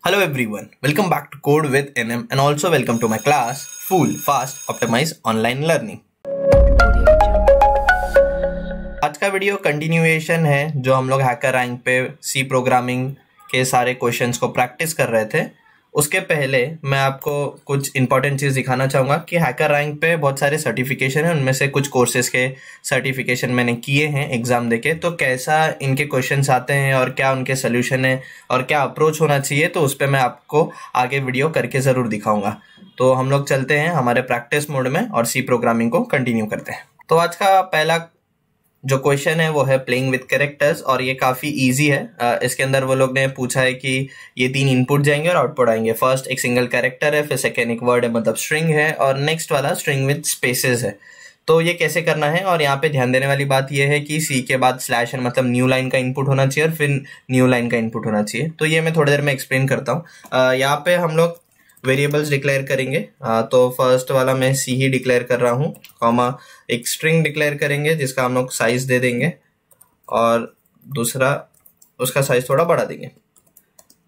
Hello everyone, welcome back to Code with NM and also welcome to my class Full Fast Optimize Online Learning। आज का video continuation है जो हम लोग hacker rank पे सी programming के सारे क्वेश्चंस को प्रैक्टिस कर रहे थे। उसके पहले मैं आपको कुछ इंपॉर्टेंट चीज़ दिखाना चाहूँगा कि हैकर रैंक पे बहुत सारे सर्टिफिकेशन हैं, उनमें से कुछ कोर्सेज के सर्टिफिकेशन मैंने किए हैं एग्ज़ाम देके। तो कैसा इनके क्वेश्चंस आते हैं और क्या उनके सोल्यूशन है और क्या अप्रोच होना चाहिए, तो उस पर मैं आपको आगे वीडियो करके ज़रूर दिखाऊँगा। तो हम लोग चलते हैं हमारे प्रैक्टिस मोड में और सी प्रोग्रामिंग को कंटिन्यू करते हैं। तो आज का पहला जो क्वेश्चन है वो है प्लेइंग विद कैरेक्टर्स और ये काफ़ी इजी है। इसके अंदर वो लोग ने पूछा है कि ये 3 इनपुट जाएंगे और आउटपुट आएंगे। फर्स्ट एक सिंगल कैरेक्टर है, फिर सेकेंड एक वर्ड है मतलब स्ट्रिंग है, और नेक्स्ट वाला स्ट्रिंग विद स्पेसेस है। तो ये कैसे करना है, और यहाँ पे ध्यान देने वाली बात ये है कि सी के बाद स्लैश एन मतलब न्यू लाइन का इनपुट होना चाहिए और फिर न्यू लाइन का इनपुट होना चाहिए। तो ये मैं थोड़ी देर में एक्सप्लेन करता हूँ। यहाँ पे हम लोग वेरिएबल्स डिक्लेयर करेंगे। तो फर्स्ट वाला मैं सी ही डिक्लेयर कर रहा हूँ, कॉमा एक स्ट्रिंग डिक्लेयर करेंगे जिसका हम लोग साइज दे देंगे और दूसरा उसका साइज थोड़ा बढ़ा देंगे।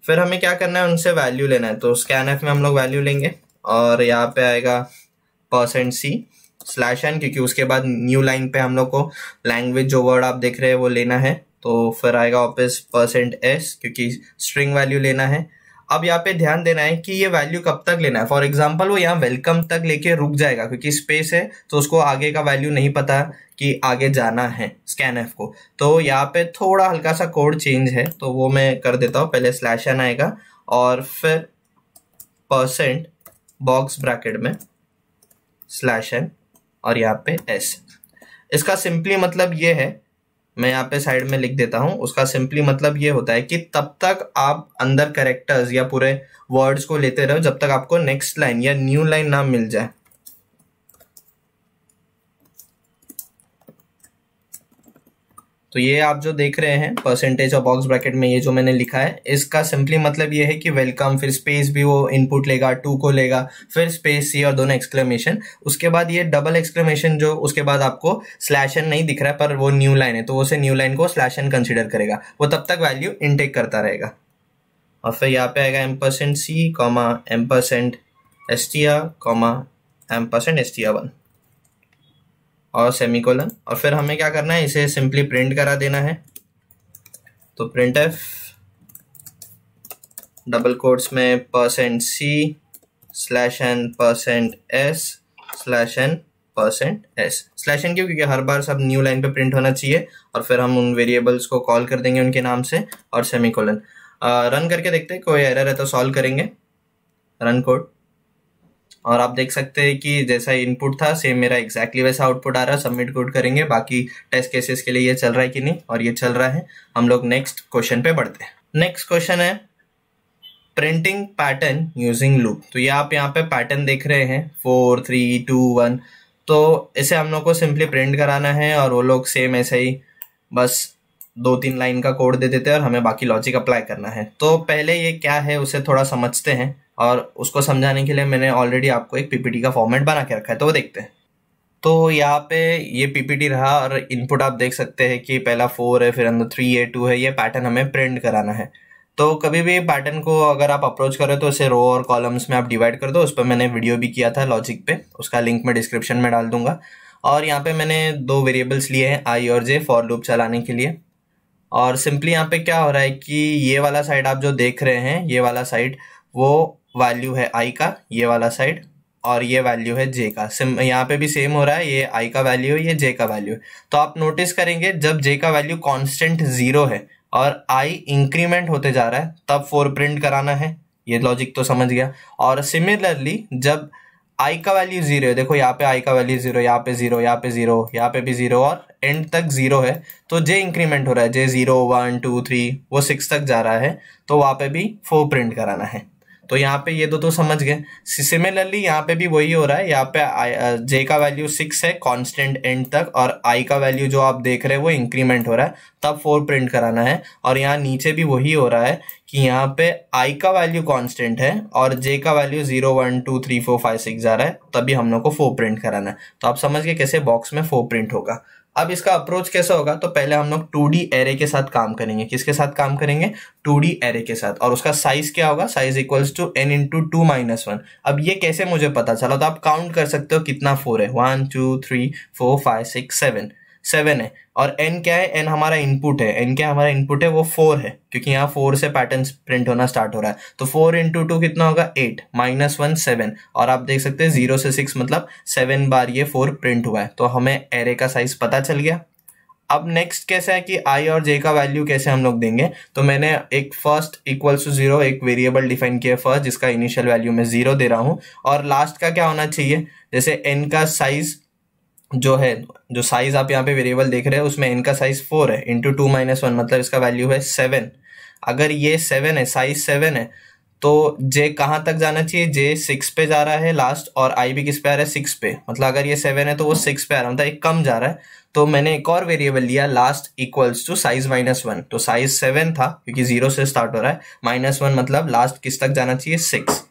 फिर हमें क्या करना है, उनसे वैल्यू लेना है। तो स्कैनएफ में हम लोग वैल्यू लेंगे और यहाँ पे आएगा %c/n, क्योंकि उसके बाद न्यू लाइन पे हम लोग को लैंग्वेज जो वर्ड आप देख रहे हैं वो लेना है। तो फिर आएगा वापस %s, क्योंकि स्ट्रिंग वैल्यू लेना है। अब यहाँ पे ध्यान देना है कि ये वैल्यू कब तक लेना है। फॉर एग्जांपल वो यहाँ वेलकम तक लेके रुक जाएगा क्योंकि स्पेस है, तो उसको आगे का वैल्यू नहीं पता कि आगे जाना है स्कैनएफ को। तो यहाँ पे थोड़ा हल्का सा कोड चेंज है, तो वो मैं कर देता हूँ। पहले /n आएगा और फिर %बॉक्स ब्रैकेट में /n और यहाँ पे s। इसका सिंपली मतलब ये है, मैं यहाँ पे साइड में लिख देता हूँ। उसका सिंपली मतलब ये होता है कि तब तक आप अंदर कैरेक्टर्स या पूरे वर्ड्स को लेते रहो जब तक आपको नेक्स्ट लाइन या न्यू लाइन ना मिल जाए। तो ये आप जो देख रहे हैं % और बॉक्स ब्रैकेट में ये जो मैंने लिखा है, इसका सिंपली मतलब ये है कि वेलकम, फिर स्पेस भी वो इनपुट लेगा, 2 को लेगा, फिर स्पेस सी और दोनों एक्सक्लेमेशन। उसके बाद ये डबल एक्सक्लेमेशन जो उसके बाद आपको /n नहीं दिख रहा है पर वो न्यू लाइन है, तो वो से न्यू लाइन को /n कंसिडर करेगा। वो तब तक वैल्यू इनटेक करता रहेगा। और फिर यहाँ पे आएगा %c, %str, %str1 और सेमीकोलन। और फिर हमें क्या करना है, इसे सिंपली प्रिंट करा देना है। तो printf डबल कोट्स में %c/n %s/n %s/n क्यों, क्योंकि हर बार सब न्यू लाइन पे प्रिंट होना चाहिए। और फिर हम उन वेरिएबल्स को कॉल कर देंगे उनके नाम से और सेमीकोलन। रन करके देखते हैं, कोई एरर है तो सॉल्व करेंगे। रन कोड, और आप देख सकते हैं कि जैसा इनपुट था सेम मेरा एग्जैक्टली वैसा आउटपुट आ रहा है। सबमिट कोड करेंगे, बाकी टेस्ट केसेस के लिए ये चल रहा है कि नहीं, और ये चल रहा है। हम लोग नेक्स्ट क्वेश्चन पे बढ़ते हैं। नेक्स्ट क्वेश्चन है प्रिंटिंग पैटर्न यूजिंग लूप। तो ये आप यहाँ पे पैटर्न देख रहे हैं 4 3 2 1। तो इसे हम लोग को सिंपली प्रिंट कराना है और वो लोग सेम ऐसे ही बस 2-3 लाइन का कोड दे देते हैं और हमें बाकी लॉजिक अप्लाई करना है। तो पहले ये क्या है उसे थोड़ा समझते हैं, और उसको समझाने के लिए मैंने ऑलरेडी आपको एक पीपीटी का फॉर्मेट बना के रखा है, तो वो देखते हैं। तो यहाँ पे ये पीपीटी रहा और इनपुट आप देख सकते हैं कि पहला 4 है, फिर अंदर 3 है, 2 है। ये पैटर्न हमें प्रिंट कराना है। तो कभी भी पैटर्न को अगर आप अप्रोच करें तो इसे रो और कॉलम्स में आप डिवाइड कर दो। उस पर मैंने वीडियो भी किया था लॉजिक पे, उसका लिंक मैं डिस्क्रिप्शन में डाल दूंगा। और यहाँ पे मैंने 2 वेरिएबल्स लिए हैं, i और j, फॉर लूप चलाने के लिए। और सिंपली यहाँ पे क्या हो रहा है कि ये वाला साइड आप जो देख रहे हैं, ये वाला साइड वो वैल्यू है i का, ये वाला साइड, और ये वैल्यू है j का। यहाँ पे भी सेम हो रहा है, ये i का वैल्यू है, ये j का वैल्यू है। तो आप नोटिस करेंगे जब j का वैल्यू कांस्टेंट 0 है और i इंक्रीमेंट होते जा रहा है तब 4 प्रिंट कराना है। ये लॉजिक तो समझ गया। और सिमिलरली जब i का वैल्यू 0 है, देखो यहाँ पे i का वैल्यू 0, यहाँ पे 0, यहाँ पे 0, यहाँ पे भी 0 और एंड तक 0 है, तो j इंक्रीमेंट हो रहा है। j 0 1 2 3 वो 6 तक जा रहा है, तो वहाँ पे भी 4 प्रिंट कराना है। तो यहाँ पे ये दो तो समझ गए। सिमिलरली यहाँ पे भी वही हो रहा है। यहाँ पे j का वैल्यू 6 है कांस्टेंट एंड तक, और i का वैल्यू जो आप देख रहे हैं वो इंक्रीमेंट हो रहा है, तब 4 प्रिंट कराना है। और यहाँ नीचे भी वही हो रहा है कि यहाँ पे i का वैल्यू कांस्टेंट है और j का वैल्यू 0 1 2 3 4 5 6 जा रहा है, तभी हम लोग को 4 प्रिंट कराना है। तो आप समझ गए कैसे बॉक्स में 4 प्रिंट होगा। अब इसका अप्रोच कैसा होगा, तो पहले हम लोग 2D एरे के साथ काम करेंगे। किसके साथ काम करेंगे, 2D एरे के साथ। और उसका साइज क्या होगा, size equals to n into 2-1। अब ये कैसे मुझे पता चला, तो आप काउंट कर सकते हो कितना 4 है, 1 2 3 4 5 6 7 है। और n क्या है, n हमारा इनपुट है, n क्या हमारा इनपुट है, वो 4 है, क्योंकि यहाँ 4 से पैटर्न प्रिंट होना स्टार्ट हो रहा है। तो 4 इंटू 2 कितना होगा, 8 -1 7। और आप देख सकते हैं 0 से 6 मतलब 7 बार ये 4 प्रिंट हुआ है। तो हमें एरे का साइज पता चल गया। अब नेक्स्ट कैसा है कि i और j का वैल्यू कैसे हम लोग देंगे, तो मैंने एक फर्स्ट इक्वल्स टू 0 एक वेरिएबल डिफाइन किया फर्स्ट, जिसका इनिशियल वैल्यू मैं 0 दे रहा हूँ। और लास्ट का क्या होना चाहिए, जैसे n का साइज जो है, जो साइज आप यहाँ पे वेरिएबल देख रहे हैं उसमें n का साइज 4 है, इंटू 2-1 मतलब इसका वैल्यू है 7। अगर ये 7 है, साइज 7 है, तो j कहाँ तक जाना चाहिए, j 6 पे जा रहा है लास्ट, और i भी किस पे आ रहा है, 6 पे। मतलब अगर ये 7 है तो वो 6 पे आ रहा है, मतलब एक कम जा रहा है। तो मैंने एक और वेरिएबल लिया लास्ट इक्वल्स टू साइज -1। तो साइज 7 था क्योंकि 0 से स्टार्ट हो रहा है, -1 मतलब लास्ट किस तक जाना चाहिए, 6।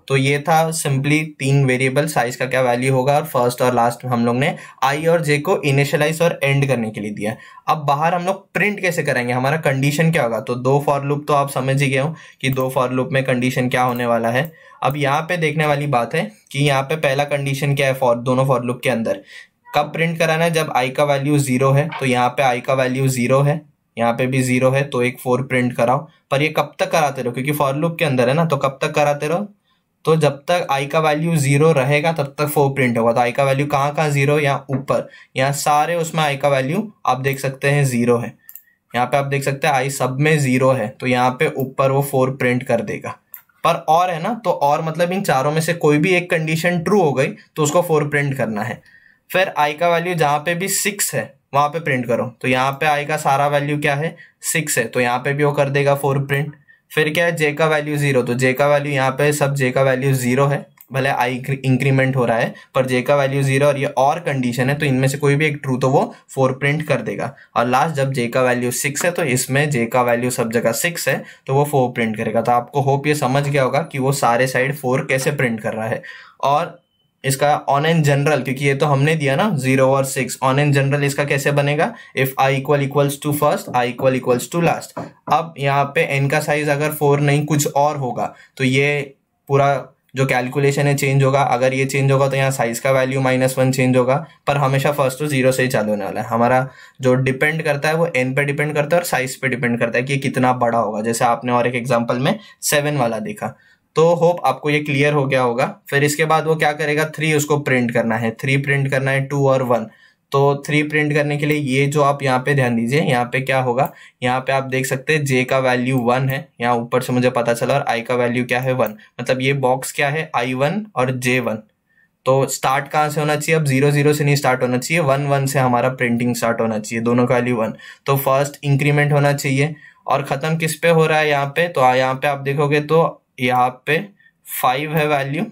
तो ये था सिंपली 3 वेरिएबल, साइज का क्या वैल्यू होगा, और फर्स्ट और लास्ट हम लोग ने i और j को इनिशियलाइज और एंड करने के लिए दिया। अब बाहर हम लोग प्रिंट कैसे करेंगे, हमारा कंडीशन क्या होगा, तो 2 फॉर लूप तो आप समझ ही गए हो कि 2 फॉर लूप में कंडीशन क्या होने वाला है। अब यहाँ पे देखने वाली बात है कि यहाँ पे पहला कंडीशन क्या है, दोनों फॉर लूप के अंदर कब प्रिंट कराना है, जब i का वैल्यू 0 है। तो यहाँ पे i का वैल्यू 0 है, यहाँ पे भी 0 है, तो एक 4 प्रिंट कराओ। पर ये कब तक कराते रहो, क्योंकि फॉर लूप के अंदर है ना, तो कब तक कराते रहो, तो जब तक i का वैल्यू 0 रहेगा तब तक 4 प्रिंट होगा। तो i का वैल्यू कहाँ कहाँ 0, यहाँ ऊपर, यहाँ सारे उसमें i का वैल्यू आप देख सकते हैं 0 है। यहाँ पे आप देख सकते हैं i सब में 0 है, तो यहाँ पे ऊपर वो 4 प्रिंट कर देगा। पर और है ना, तो और मतलब इन चारों में से कोई भी एक कंडीशन ट्रू हो गई तो उसको 4 प्रिंट करना है। फिर i का वैल्यू जहाँ पे भी 6 है वहां पे प्रिंट करो। तो यहाँ पे i का सारा वैल्यू क्या है, 6 है, तो यहाँ पे भी वो कर देगा 4 प्रिंट। फिर क्या है, j का वैल्यू 0, तो j का वैल्यू यहाँ पे सब j का वैल्यू 0 है, भले i इंक्रीमेंट हो रहा है पर j का वैल्यू 0 और ये और कंडीशन है, तो इनमें से कोई भी एक ट्रू तो वो 4 प्रिंट कर देगा। और लास्ट जब j का वैल्यू 6 है तो इसमें j का वैल्यू सब जगह 6 है, तो वो 4 प्रिंट करेगा। तो आपको होप ये समझ गया होगा कि वो सारे साइड 4 कैसे प्रिंट कर रहा है। और इसका ऑन एंड जनरल, क्योंकि ये तो हमने दिया ना 0 और 6, ऑन एंड जनरल इसका कैसे बनेगा, if i equals to first, i equals to last. अब यहाँ पे n का साइज अगर 4 नहीं कुछ और होगा तो ये पूरा जो कैलकुलेशन है चेंज होगा। अगर ये चेंज होगा तो यहाँ साइज का वैल्यू -1 चेंज होगा, पर हमेशा फर्स्ट तो 0 से ही चालू होने वाला है। हमारा जो डिपेंड करता है वो n पे डिपेंड करता है और साइज पे डिपेंड करता है कि कितना बड़ा होगा। जैसे आपने और एक एग्जाम्पल में 7 वाला देखा। तो होप आपको ये क्लियर हो गया होगा। फिर इसके बाद वो क्या करेगा, 3 उसको प्रिंट करना है, 3 प्रिंट करना है, 2 और 1। तो 3 प्रिंट करने के लिए ये जो आप यहाँ पे ध्यान दीजिए, यहाँ पे क्या होगा, यहाँ पे आप देख सकते हैं j का वैल्यू 1 है, यहाँ ऊपर से मुझे पता चला, और i का वैल्यू क्या है 1, मतलब ये बॉक्स क्या है i1 और j1। तो स्टार्ट कहाँ से होना चाहिए, अब 0 0 से नहीं स्टार्ट होना चाहिए, 1 1 से हमारा प्रिंटिंग स्टार्ट होना चाहिए, दोनों का वैल्यू 1। तो फर्स्ट इंक्रीमेंट होना चाहिए, और खत्म किस पे हो रहा है यहाँ पे, तो यहाँ पे आप देखोगे तो यहाँ पे 5 है वैल्यू,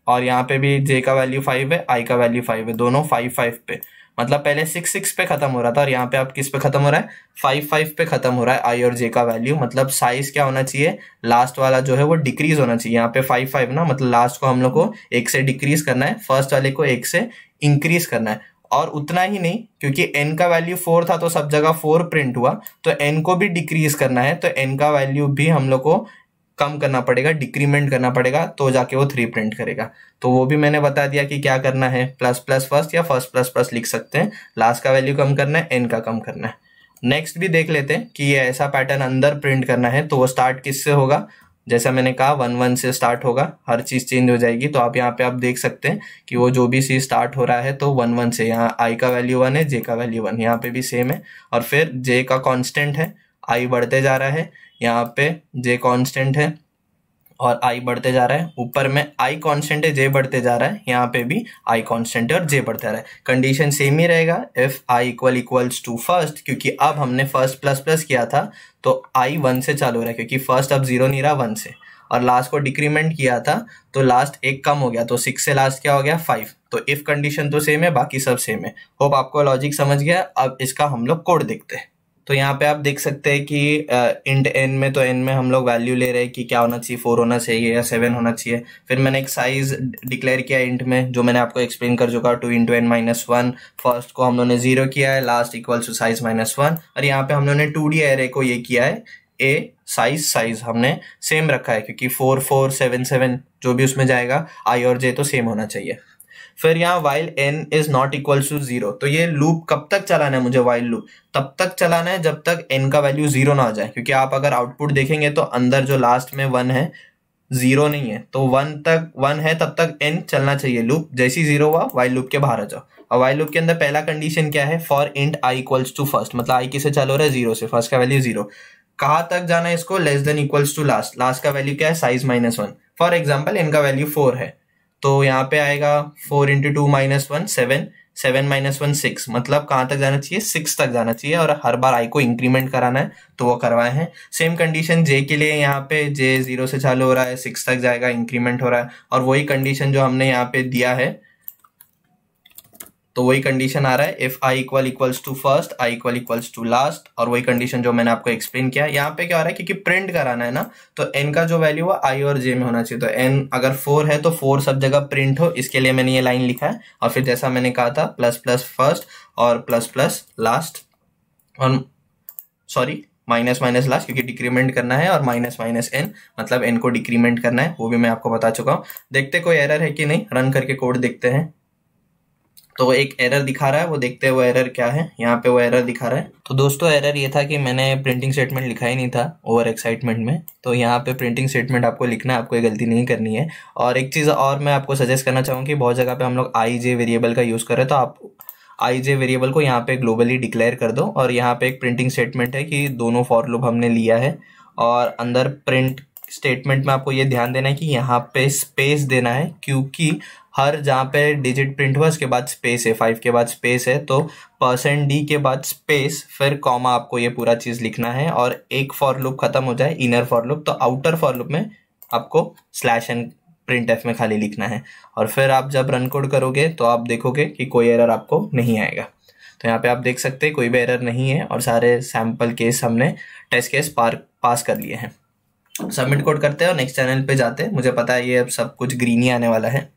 और यहाँ पे भी j का वैल्यू 5 है, i का वैल्यू 5 है, दोनों 5 5 पे। मतलब पहले 6 6 पे खत्म हो रहा था और यहाँ पे आप किस पे खत्म हो रहा है, 5 5 पे खत्म हो रहा है i और j का वैल्यू। मतलब साइज क्या होना चाहिए, लास्ट वाला जो है वो डिक्रीज होना चाहिए। यहाँ पे 5 5 ना, मतलब लास्ट को हम लोग को 1 से डिक्रीज करना है, फर्स्ट वाले को 1 से इंक्रीज करना है। और उतना ही नहीं, क्योंकि n का वैल्यू 4 था तो सब जगह 4 प्रिंट हुआ, तो n को भी डिक्रीज करना है, तो n का वैल्यू भी हम लोग को कम करना पड़ेगा, डिक्रीमेंट करना पड़ेगा, तो जाके वो 3 प्रिंट करेगा। तो वो भी मैंने बता दिया कि क्या करना है, प्लस प्लस फर्स्ट या फर्स्ट प्लस प्लस लिख सकते हैं। लास्ट का वैल्यू कम करना है, n का कम करना है। नेक्स्ट भी देख लेते हैं कि ये ऐसा पैटर्न अंदर प्रिंट करना है, तो वो स्टार्ट किससे होगा, जैसा मैंने कहा 1 1 से स्टार्ट होगा, हर चीज चेंज हो जाएगी। तो आप यहाँ पे आप देख सकते हैं कि वो जो भी चीज स्टार्ट हो रहा है तो 1 1 से, यहाँ i का वैल्यू 1 है, j का वैल्यू 1, यहाँ पे भी सेम है। और फिर j का कांस्टेंट है, i बढ़ते जा रहा है, यहाँ पे j कांस्टेंट है और i बढ़ते जा रहा है। ऊपर में i कांस्टेंट है, j बढ़ते जा रहा है, यहाँ पे भी i कांस्टेंट है और j बढ़ते जा रहा है। कंडीशन सेम ही रहेगा, if i equals to first, क्योंकि अब हमने फर्स्ट प्लस प्लस किया था तो i 1 से चालू हो रहा है, क्योंकि फर्स्ट अब 0 नहीं रहा 1 से, और लास्ट को डिक्रीमेंट किया था तो लास्ट एक कम हो गया, तो 6 से लास्ट क्या हो गया 5। तो इफ कंडीशन तो सेम है, बाकी सब सेम है। होप आपको लॉजिक समझ गया। अब इसका हम लोग कोड देखते हैं। तो यहाँ पे आप देख सकते हैं कि इंट एन में, तो एन में हम लोग वैल्यू ले रहे हैं कि क्या होना चाहिए, 4 होना चाहिए या 7 होना चाहिए। फिर मैंने एक साइज डिक्लेयर किया इंट में, जो मैंने आपको एक्सप्लेन कर चुका, 2 इंटू एन माइनस 1। फर्स्ट को हम लोगों ने 0 किया है, last equal to size minus 1। और यहाँ पे हम लोगों ने 2D एरे को ये किया है, ए साइज हमने सेम रखा है, क्योंकि 4 4 7 7 जो भी उसमें जाएगा आई और जे तो सेम होना चाहिए। फिर यहाँ while n is not equal to 0, तो ये लूप कब तक चलाना है मुझे, while लूप तब तक चलाना है जब तक n का वैल्यू 0 ना आ जाए, क्योंकि आप अगर आउटपुट देखेंगे तो अंदर जो लास्ट में 1 है 0 नहीं है, तो 1 है तब तक n चलना चाहिए लूप। जैसी 0 हुआ while लूप के बाहर आ जाओ। और while लूप के अंदर पहला कंडीशन क्या है, for int i equals to first, मतलब i किसे चालू हो रहा है 0 से, फर्स्ट का वैल्यू 0। कहाँ तक जाना है इसको, less than equals to last, last का वैल्यू क्या है size minus 1। For example n का वैल्यू 4 है, तो यहाँ पे आएगा 4 इंटू 2 माइनस 1 7, 7 माइनस 1 6, मतलब कहाँ तक जाना चाहिए 6 तक जाना चाहिए। और हर बार आई को इंक्रीमेंट कराना है तो वो करवाए हैं। सेम कंडीशन जे के लिए, यहाँ पे जे 0 से चालू हो रहा है, 6 तक जाएगा, इंक्रीमेंट हो रहा है। और वही कंडीशन जो हमने यहाँ पे दिया है, तो वही कंडीशन आ रहा है, if I equals to first, I equals to last. और वही कंडीशन जो मैंने आपको एक्सप्लेन किया। यहाँ पे क्या हो रहा है, क्योंकि प्रिंट कराना है ना, तो एन का जो वैल्यू है आई और जे में होना चाहिए। तो एन अगर 4 है तो 4 सब जगह प्रिंट हो, इसके लिए मैंने ये लाइन लिखा है। और फिर जैसा मैंने कहा था, प्लस प्लस फर्स्ट और प्लस प्लस लास्ट, और सॉरी माइनस माइनस लास्ट, क्योंकि डिक्रीमेंट करना है, और माइनस माइनस एन मतलब एन को डिक्रीमेंट करना है, वो भी मैं आपको बता चुका हूँ। देखते कोई एरर है कि नहीं, रन करके कोड देखते हैं। तो एक एरर दिखा रहा है, वो देखते हैं वो एरर क्या है। यहाँ पे वो एरर दिखा रहा है। तो दोस्तों एरर ये था कि मैंने प्रिंटिंग स्टेटमेंट लिखा ही नहीं था ओवर एक्साइटमेंट में। तो यहाँ पे प्रिंटिंग स्टेटमेंट आपको लिखना है, आपको ये गलती नहीं करनी है। और एक चीज़ और मैं आपको सजेस्ट करना चाहूँगा कि बहुत जगह पे हम लोग आई जे वेरिएबल का यूज़ कर रहे हैं, तो आप आई जे वेरिएबल को यहाँ पे ग्लोबली डिक्लेयर कर दो। और यहाँ पे एक प्रिंटिंग स्टेटमेंट है कि दोनों फॉर लूप हमने लिया है, और अंदर प्रिंट स्टेटमेंट में आपको ये ध्यान देना है कि यहाँ पे स्पेस देना है, क्योंकि हर जहाँ पे डिजिट प्रिंट हुआ उसके बाद स्पेस है, 5 के बाद स्पेस है, तो %d के बाद स्पेस फिर कॉमा, आपको ये पूरा चीज लिखना है। और एक फॉर लूप खत्म हो जाए, इनर फॉर लूप, तो आउटर फॉर लूप में आपको /n प्रिंट एफ में खाली लिखना है। और फिर आप जब रन कोड करोगे तो आप देखोगे कि कोई एरर आपको नहीं आएगा। तो यहाँ पे आप देख सकते हैं कोई भी एरर नहीं है, और सारे सैम्पल केस हमने टेस्ट केस पास कर लिए हैं। सबमिट कोड करते हैं और नेक्स्ट चैनल पे जाते हैं। मुझे पता है ये अब सब कुछ ग्रीन ही आने वाला है।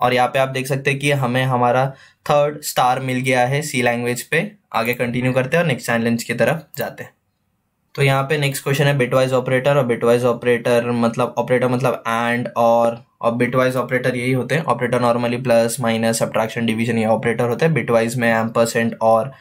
और यहाँ पे आप देख सकते हैं कि हमें हमारा 3rd स्टार मिल गया है सी लैंग्वेज पे। आगे कंटिन्यू करते हैं और नेक्स्ट चैलेंज की तरफ जाते हैं। तो यहाँ पे नेक्स्ट क्वेश्चन है बिटवाइज ऑपरेटर। और बिटवाइज ऑपरेटर मतलब एंड और बिटवाइज ऑपरेटर यही होते हैं। Operator normally plus minus subtraction division ये ऑपरेटर होते हैं। बिटवाइज में एम्परसेंड और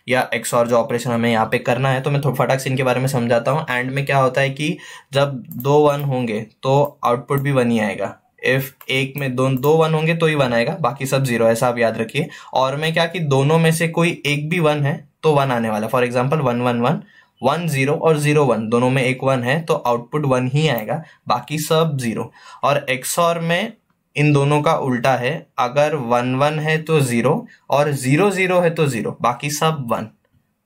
या एक्सऑर जो ऑपरेशन हमें यहाँ पे करना है, तो मैं फटाक से इनके बारे में समझाता हूँ। एंड में क्या होता है कि जब 2 1 होंगे तो आउटपुट भी 1 ही आएगा। इफ एक में दो 1 होंगे तो ही 1 आएगा, बाकी सब 0, ऐसा आप याद रखिए। और में क्या कि दोनों में से कोई एक भी 1 है तो 1 आने वाला। फॉर एग्जाम्पल 1 1 1 1 0 और 0 1, दोनों में एक 1 है तो आउटपुट 1 ही आएगा, बाकी सब 0। और एक्सऑर में इन दोनों का उल्टा है, अगर 1 1 है तो 0 और 0 0 है तो 0, बाकी सब 1।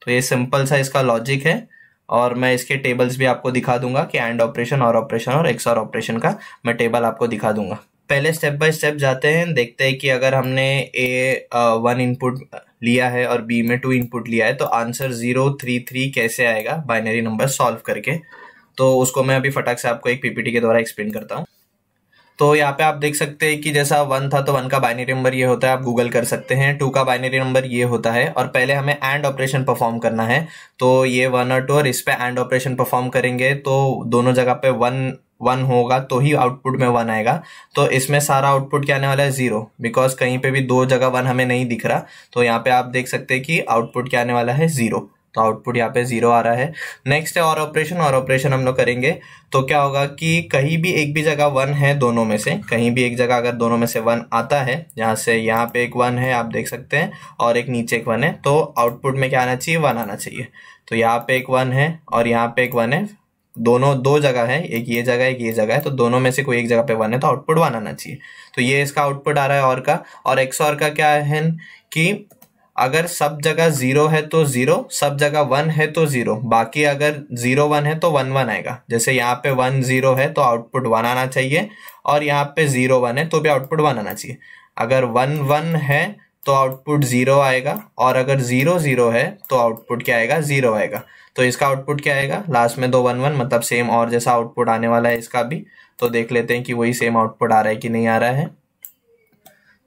तो ये सिंपल सा इसका लॉजिक है। और मैं इसके टेबल्स भी आपको दिखा दूंगा कि एंड ऑपरेशन और एक्सऑर ऑपरेशन का मैं टेबल आपको दिखा दूंगा। पहले स्टेप बाय स्टेप जाते हैं, देखते हैं कि अगर हमने ए 1 इनपुट लिया है और बी में 2 इनपुट लिया है तो आंसर 0 3 3 कैसे आएगा बाइनरी नंबर सॉल्व करके। तो उसको मैं अभी फटाक से आपको एक पीपीटी के द्वारा एक्सप्लेन करता हूँ। तो यहाँ पे आप देख सकते हैं कि जैसा 1 था तो 1 का बाइनरी नंबर ये होता है, आप गूगल कर सकते हैं। 2 का बाइनरी नंबर ये होता है, और पहले हमें एंड ऑपरेशन परफॉर्म करना है। तो ये 1 और 2 और इस पे एंड ऑपरेशन परफॉर्म करेंगे तो दोनों जगह पे 1 1 होगा तो ही आउटपुट में 1 आएगा। तो इसमें सारा आउटपुट क्या आने वाला है 0, बिकॉज कहीं पे भी 2 जगह 1 हमें नहीं दिख रहा। तो यहाँ पे आप देख सकते हैं कि आउटपुट क्या आने वाला है 0, तो आउटपुट यहाँ पे 0 आ रहा है। नेक्स्ट है और ऑपरेशन हम लोग करेंगे तो क्या होगा कि कहीं भी एक भी जगह 1 है, दोनों में से कहीं भी एक जगह अगर दोनों में से 1 आता है, जहाँ से यहाँ पे एक 1 है आप देख सकते हैं और एक नीचे एक 1 है, तो आउटपुट में क्या आना चाहिए 1 आना चाहिए। तो यहाँ पे एक 1 है और यहाँ पे एक 1 है, दोनों 2 जगह है, एक ये जगह एक ये जगह है, तो दोनों में से कोई एक जगह पे 1 है तो आउटपुट 1 आना चाहिए। तो ये इसका आउटपुट आ रहा है और का। और एक्सऑर का क्या है कि अगर सब जगह 0 है तो 0, सब जगह 1 है तो 0, बाकी अगर 0 1 है तो 1 1 आएगा। जैसे यहाँ पे 1 0 है तो आउटपुट 1 आना चाहिए, और यहाँ पे 0 1 है तो भी आउटपुट 1 आना चाहिए। अगर 1 1 है तो आउटपुट 0 आएगा, और अगर 0 0 है तो आउटपुट क्या आएगा, 0 आएगा। तो इसका आउटपुट क्या आएगा, लास्ट में 2 1 1, मतलब सेम और जैसा आउटपुट आने वाला है इसका भी। तो देख लेते हैं कि वही सेम आउटपुट आ रहा है कि नहीं आ रहा है।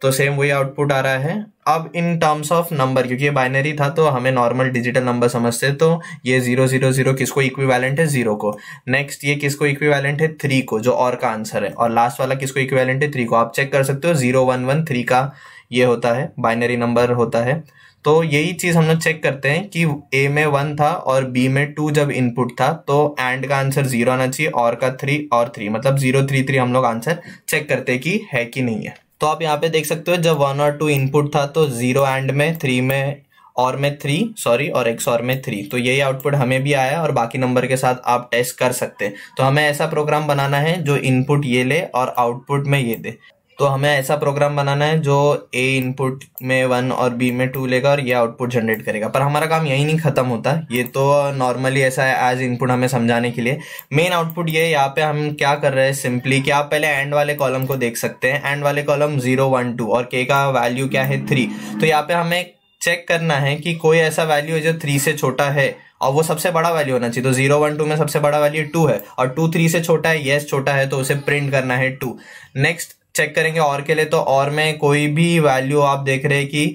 तो सेम वही आउटपुट आ रहा है। अब इन टर्म्स ऑफ नंबर, क्योंकि ये बाइनरी था तो हमें नॉर्मल डिजिटल नंबर समझते हैं, तो ये 0 0 0 किसको इक्विवेलेंट है, 0 को। नेक्स्ट ये किसको इक्विवेलेंट है, 3 को, जो और का आंसर है। और लास्ट वाला किसको इक्विवेलेंट है, 3 को। आप चेक कर सकते हो 0 1 1 3 का ये होता है, बाइनरी नंबर होता है। तो यही चीज हम लोग चेक करते हैं कि ए में 1 था और बी में 2 जब इनपुट था, तो एंड का आंसर 0 आना चाहिए, और का 3 और 3, मतलब 0 3 3 हम लोग आंसर चेक करते हैं कि है कि नहीं है। तो आप यहाँ पे देख सकते हो जब 1 और 2 इनपुट था तो 0 एंड में, 3 में और में 3 सॉरी, और XOR में 3। तो यही आउटपुट हमें भी आया, और बाकी नंबर के साथ आप टेस्ट कर सकते हैं। तो हमें ऐसा प्रोग्राम बनाना है जो इनपुट ये ले और आउटपुट में ये दे। तो हमें ऐसा प्रोग्राम बनाना है जो ए इनपुट में 1 और बी में 2 लेगा और ये आउटपुट जनरेट करेगा। पर हमारा काम यही नहीं खत्म होता, ये तो नॉर्मली ऐसा है एज इनपुट हमें समझाने के लिए। मेन आउटपुट ये, यहाँ पे हम क्या कर रहे हैं सिंपली, कि आप पहले एंड वाले कॉलम को देख सकते हैं। एंड वाले कॉलम 0 1 2 और के का वैल्यू क्या है, 3। तो यहाँ पे हमें चेक करना है कि कोई ऐसा वैल्यू है जो 3 से छोटा है, और वो सबसे बड़ा वैल्यू होना चाहिए। तो 0 1 2 में सबसे बड़ा वैल्यू 2 है, और 2 3 से छोटा है, यस छोटा है, तो उसे प्रिंट करना है 2। नेक्स्ट चेक करेंगे और के लिए, तो और में कोई भी वैल्यू आप देख रहे हैं कि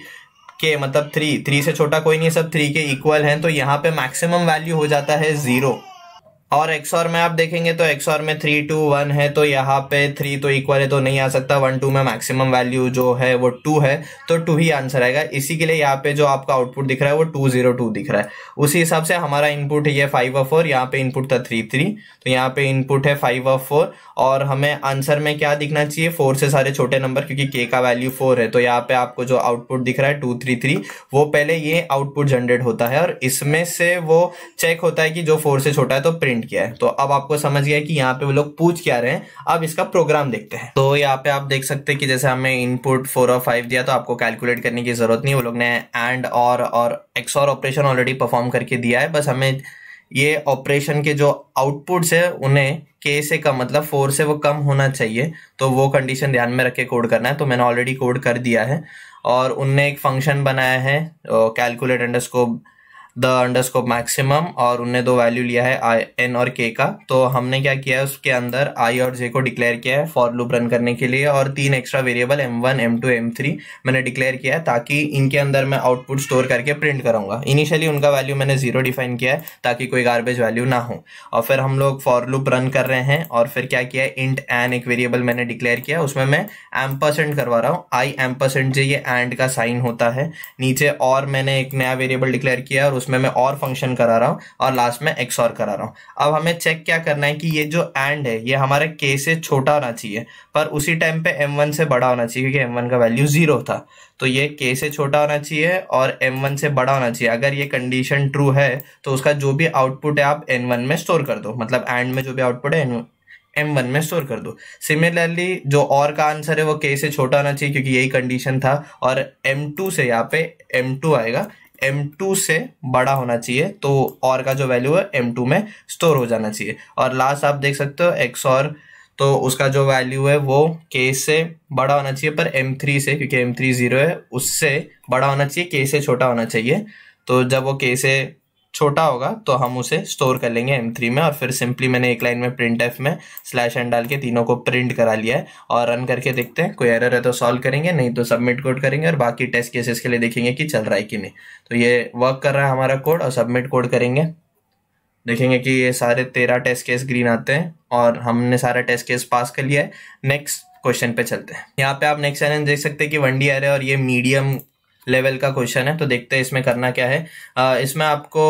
के मतलब 3 से छोटा कोई नहीं, सब 3 के इक्वल हैं, तो यहाँ पे मैक्सिमम वैल्यू हो जाता है 0। और XOR में आप देखेंगे तो XOR में 3 2 1 है, तो यहाँ पे 3 तो इक्वल है तो नहीं आ सकता। 1 2 में मैक्सिमम वैल्यू जो है वो 2 है, तो 2 ही आंसर आएगा। इसी के लिए यहाँ पे जो आपका आउटपुट दिख रहा है वो 2 0 2 दिख रहा है। उसी हिसाब से हमारा इनपुट है ये 5 और 4, यहाँ पे इनपुट था 3 3, तो यहाँ पे इनपुट है 5 और 4। और हमें आंसर में क्या दिखना चाहिए, 4 से सारे छोटे नंबर, क्योंकि के का वैल्यू 4 है। तो यहाँ पे आपको जो आउटपुट दिख रहा है 2 3 3, वो पहले ये आउटपुट जनरेट होता है, और इसमें से वो चेक होता है कि जो 4 से छोटा है तो प्रिंट किया है। तो अब आपको समझ गया कि यहाँ पे वो लोग पूछ क्या रहे हैं। अब इसका प्रोग्राम देखते हैं। तो यहाँ पे आप देख सकते हैं कि जैसे हमें इनपुट 4 और 5 दिया, तो आपको कैलकुलेट करने की जरूरत नहीं, वो लोग ने एंड और XOR ऑपरेशन ऑलरेडी परफॉर्म करके दिया है। बस हमें ये ऑपरेशन के जो आउटपुट्स है उन्हें के से कम, मतलब 4 से वो कम होना चाहिए, तो वो कंडीशन ध्यान में रख के कोड करना है। तो मैंने ऑलरेडी कोड कर दिया है, और उनने एक फंक्शन बनाया है कैलकुलेट अंडरस्कोप द अंडरस्कोप मैक्सिमम, और उनने 2 वैल्यू लिया है n और k का। तो हमने क्या किया है, उसके अंदर i और j को डिक्लेयर किया है फॉर लूप रन करने के लिए, और 3 extra variable m1 m2 m3 मैंने डिक्लेयर किया है, ताकि इनके अंदर मैं आउटपुट स्टोर करके प्रिंट करूंगा। इनिशियली उनका वैल्यू मैंने 0 डिफाइन किया है ताकि कोई गार्बेज वैल्यू ना हो। और फिर हम लोग फॉर लूप रन कर रहे हैं, और फिर क्या किया है, इंट एन एक वेरिएबल मैंने डिक्लेयर किया, उसमें मैं एम्परसेंड करवा रहा हूँ, i एम्परसेंड j, ये एंड का साइन होता है। नीचे और मैंने एक नया वेरिएबल डिक्लेयर किया, और उसमें मैं और फंक्शन करा रहा हूं, और लास्ट में XOR करा रहा हूं। अब हमें चेक क्या करना है कि ये जो एंड है ये हमारे k से छोटा होना चाहिए, पर उसी टाइम पे m1 से बड़ा होना चाहिए, क्योंकि m1 का वैल्यू 0 था। तो ये k से छोटा होना चाहिए और m1 से बड़ा होना चाहिए। अगर ये कंडीशन ट्रू है तो उसका जो भी आउटपुट है आप n1 में स्टोर कर दो, मतलब एंड में जो भी आउटपुट है m1 में स्टोर कर दो। सिमिलरली जो और का आंसर है वो k से छोटा होना चाहिए, क्योंकि यही कंडीशन था, और m2 से यहाँ पे m2 आएगा, m2 से बड़ा होना चाहिए, तो और का जो वैल्यू है m2 में स्टोर हो जाना चाहिए। और लास्ट आप देख सकते हो XOR, तो उसका जो वैल्यू है वो k से बड़ा होना चाहिए, पर m3 से, क्योंकि m3 0 है, उससे बड़ा होना चाहिए, k से छोटा होना चाहिए। तो जब वो k से छोटा होगा तो हम उसे स्टोर कर लेंगे m3 में। और फिर सिंपली मैंने एक लाइन में printf में /n डाल के तीनों को प्रिंट करा लिया है, और रन करके देखते हैं। कोई एरर है तो सॉल्व करेंगे, नहीं तो सबमिट कोड करेंगे, और बाकी टेस्ट केसेस के लिए देखेंगे कि चल रहा है कि नहीं। तो ये वर्क कर रहा है हमारा कोड, और सबमिट कोड करेंगे, देखेंगे कि ये सारे 13 टेस्ट केस ग्रीन आते हैं, और हमने सारा टेस्ट केस पास कर लिया है। नेक्स्ट क्वेश्चन पे चलते हैं। यहाँ पे आप नेक्स्ट चैलेंज देख सकते हैं कि 1D एरे, और ये मीडियम लेवल का क्वेश्चन है। तो देखते हैं इसमें करना क्या है। इसमें आपको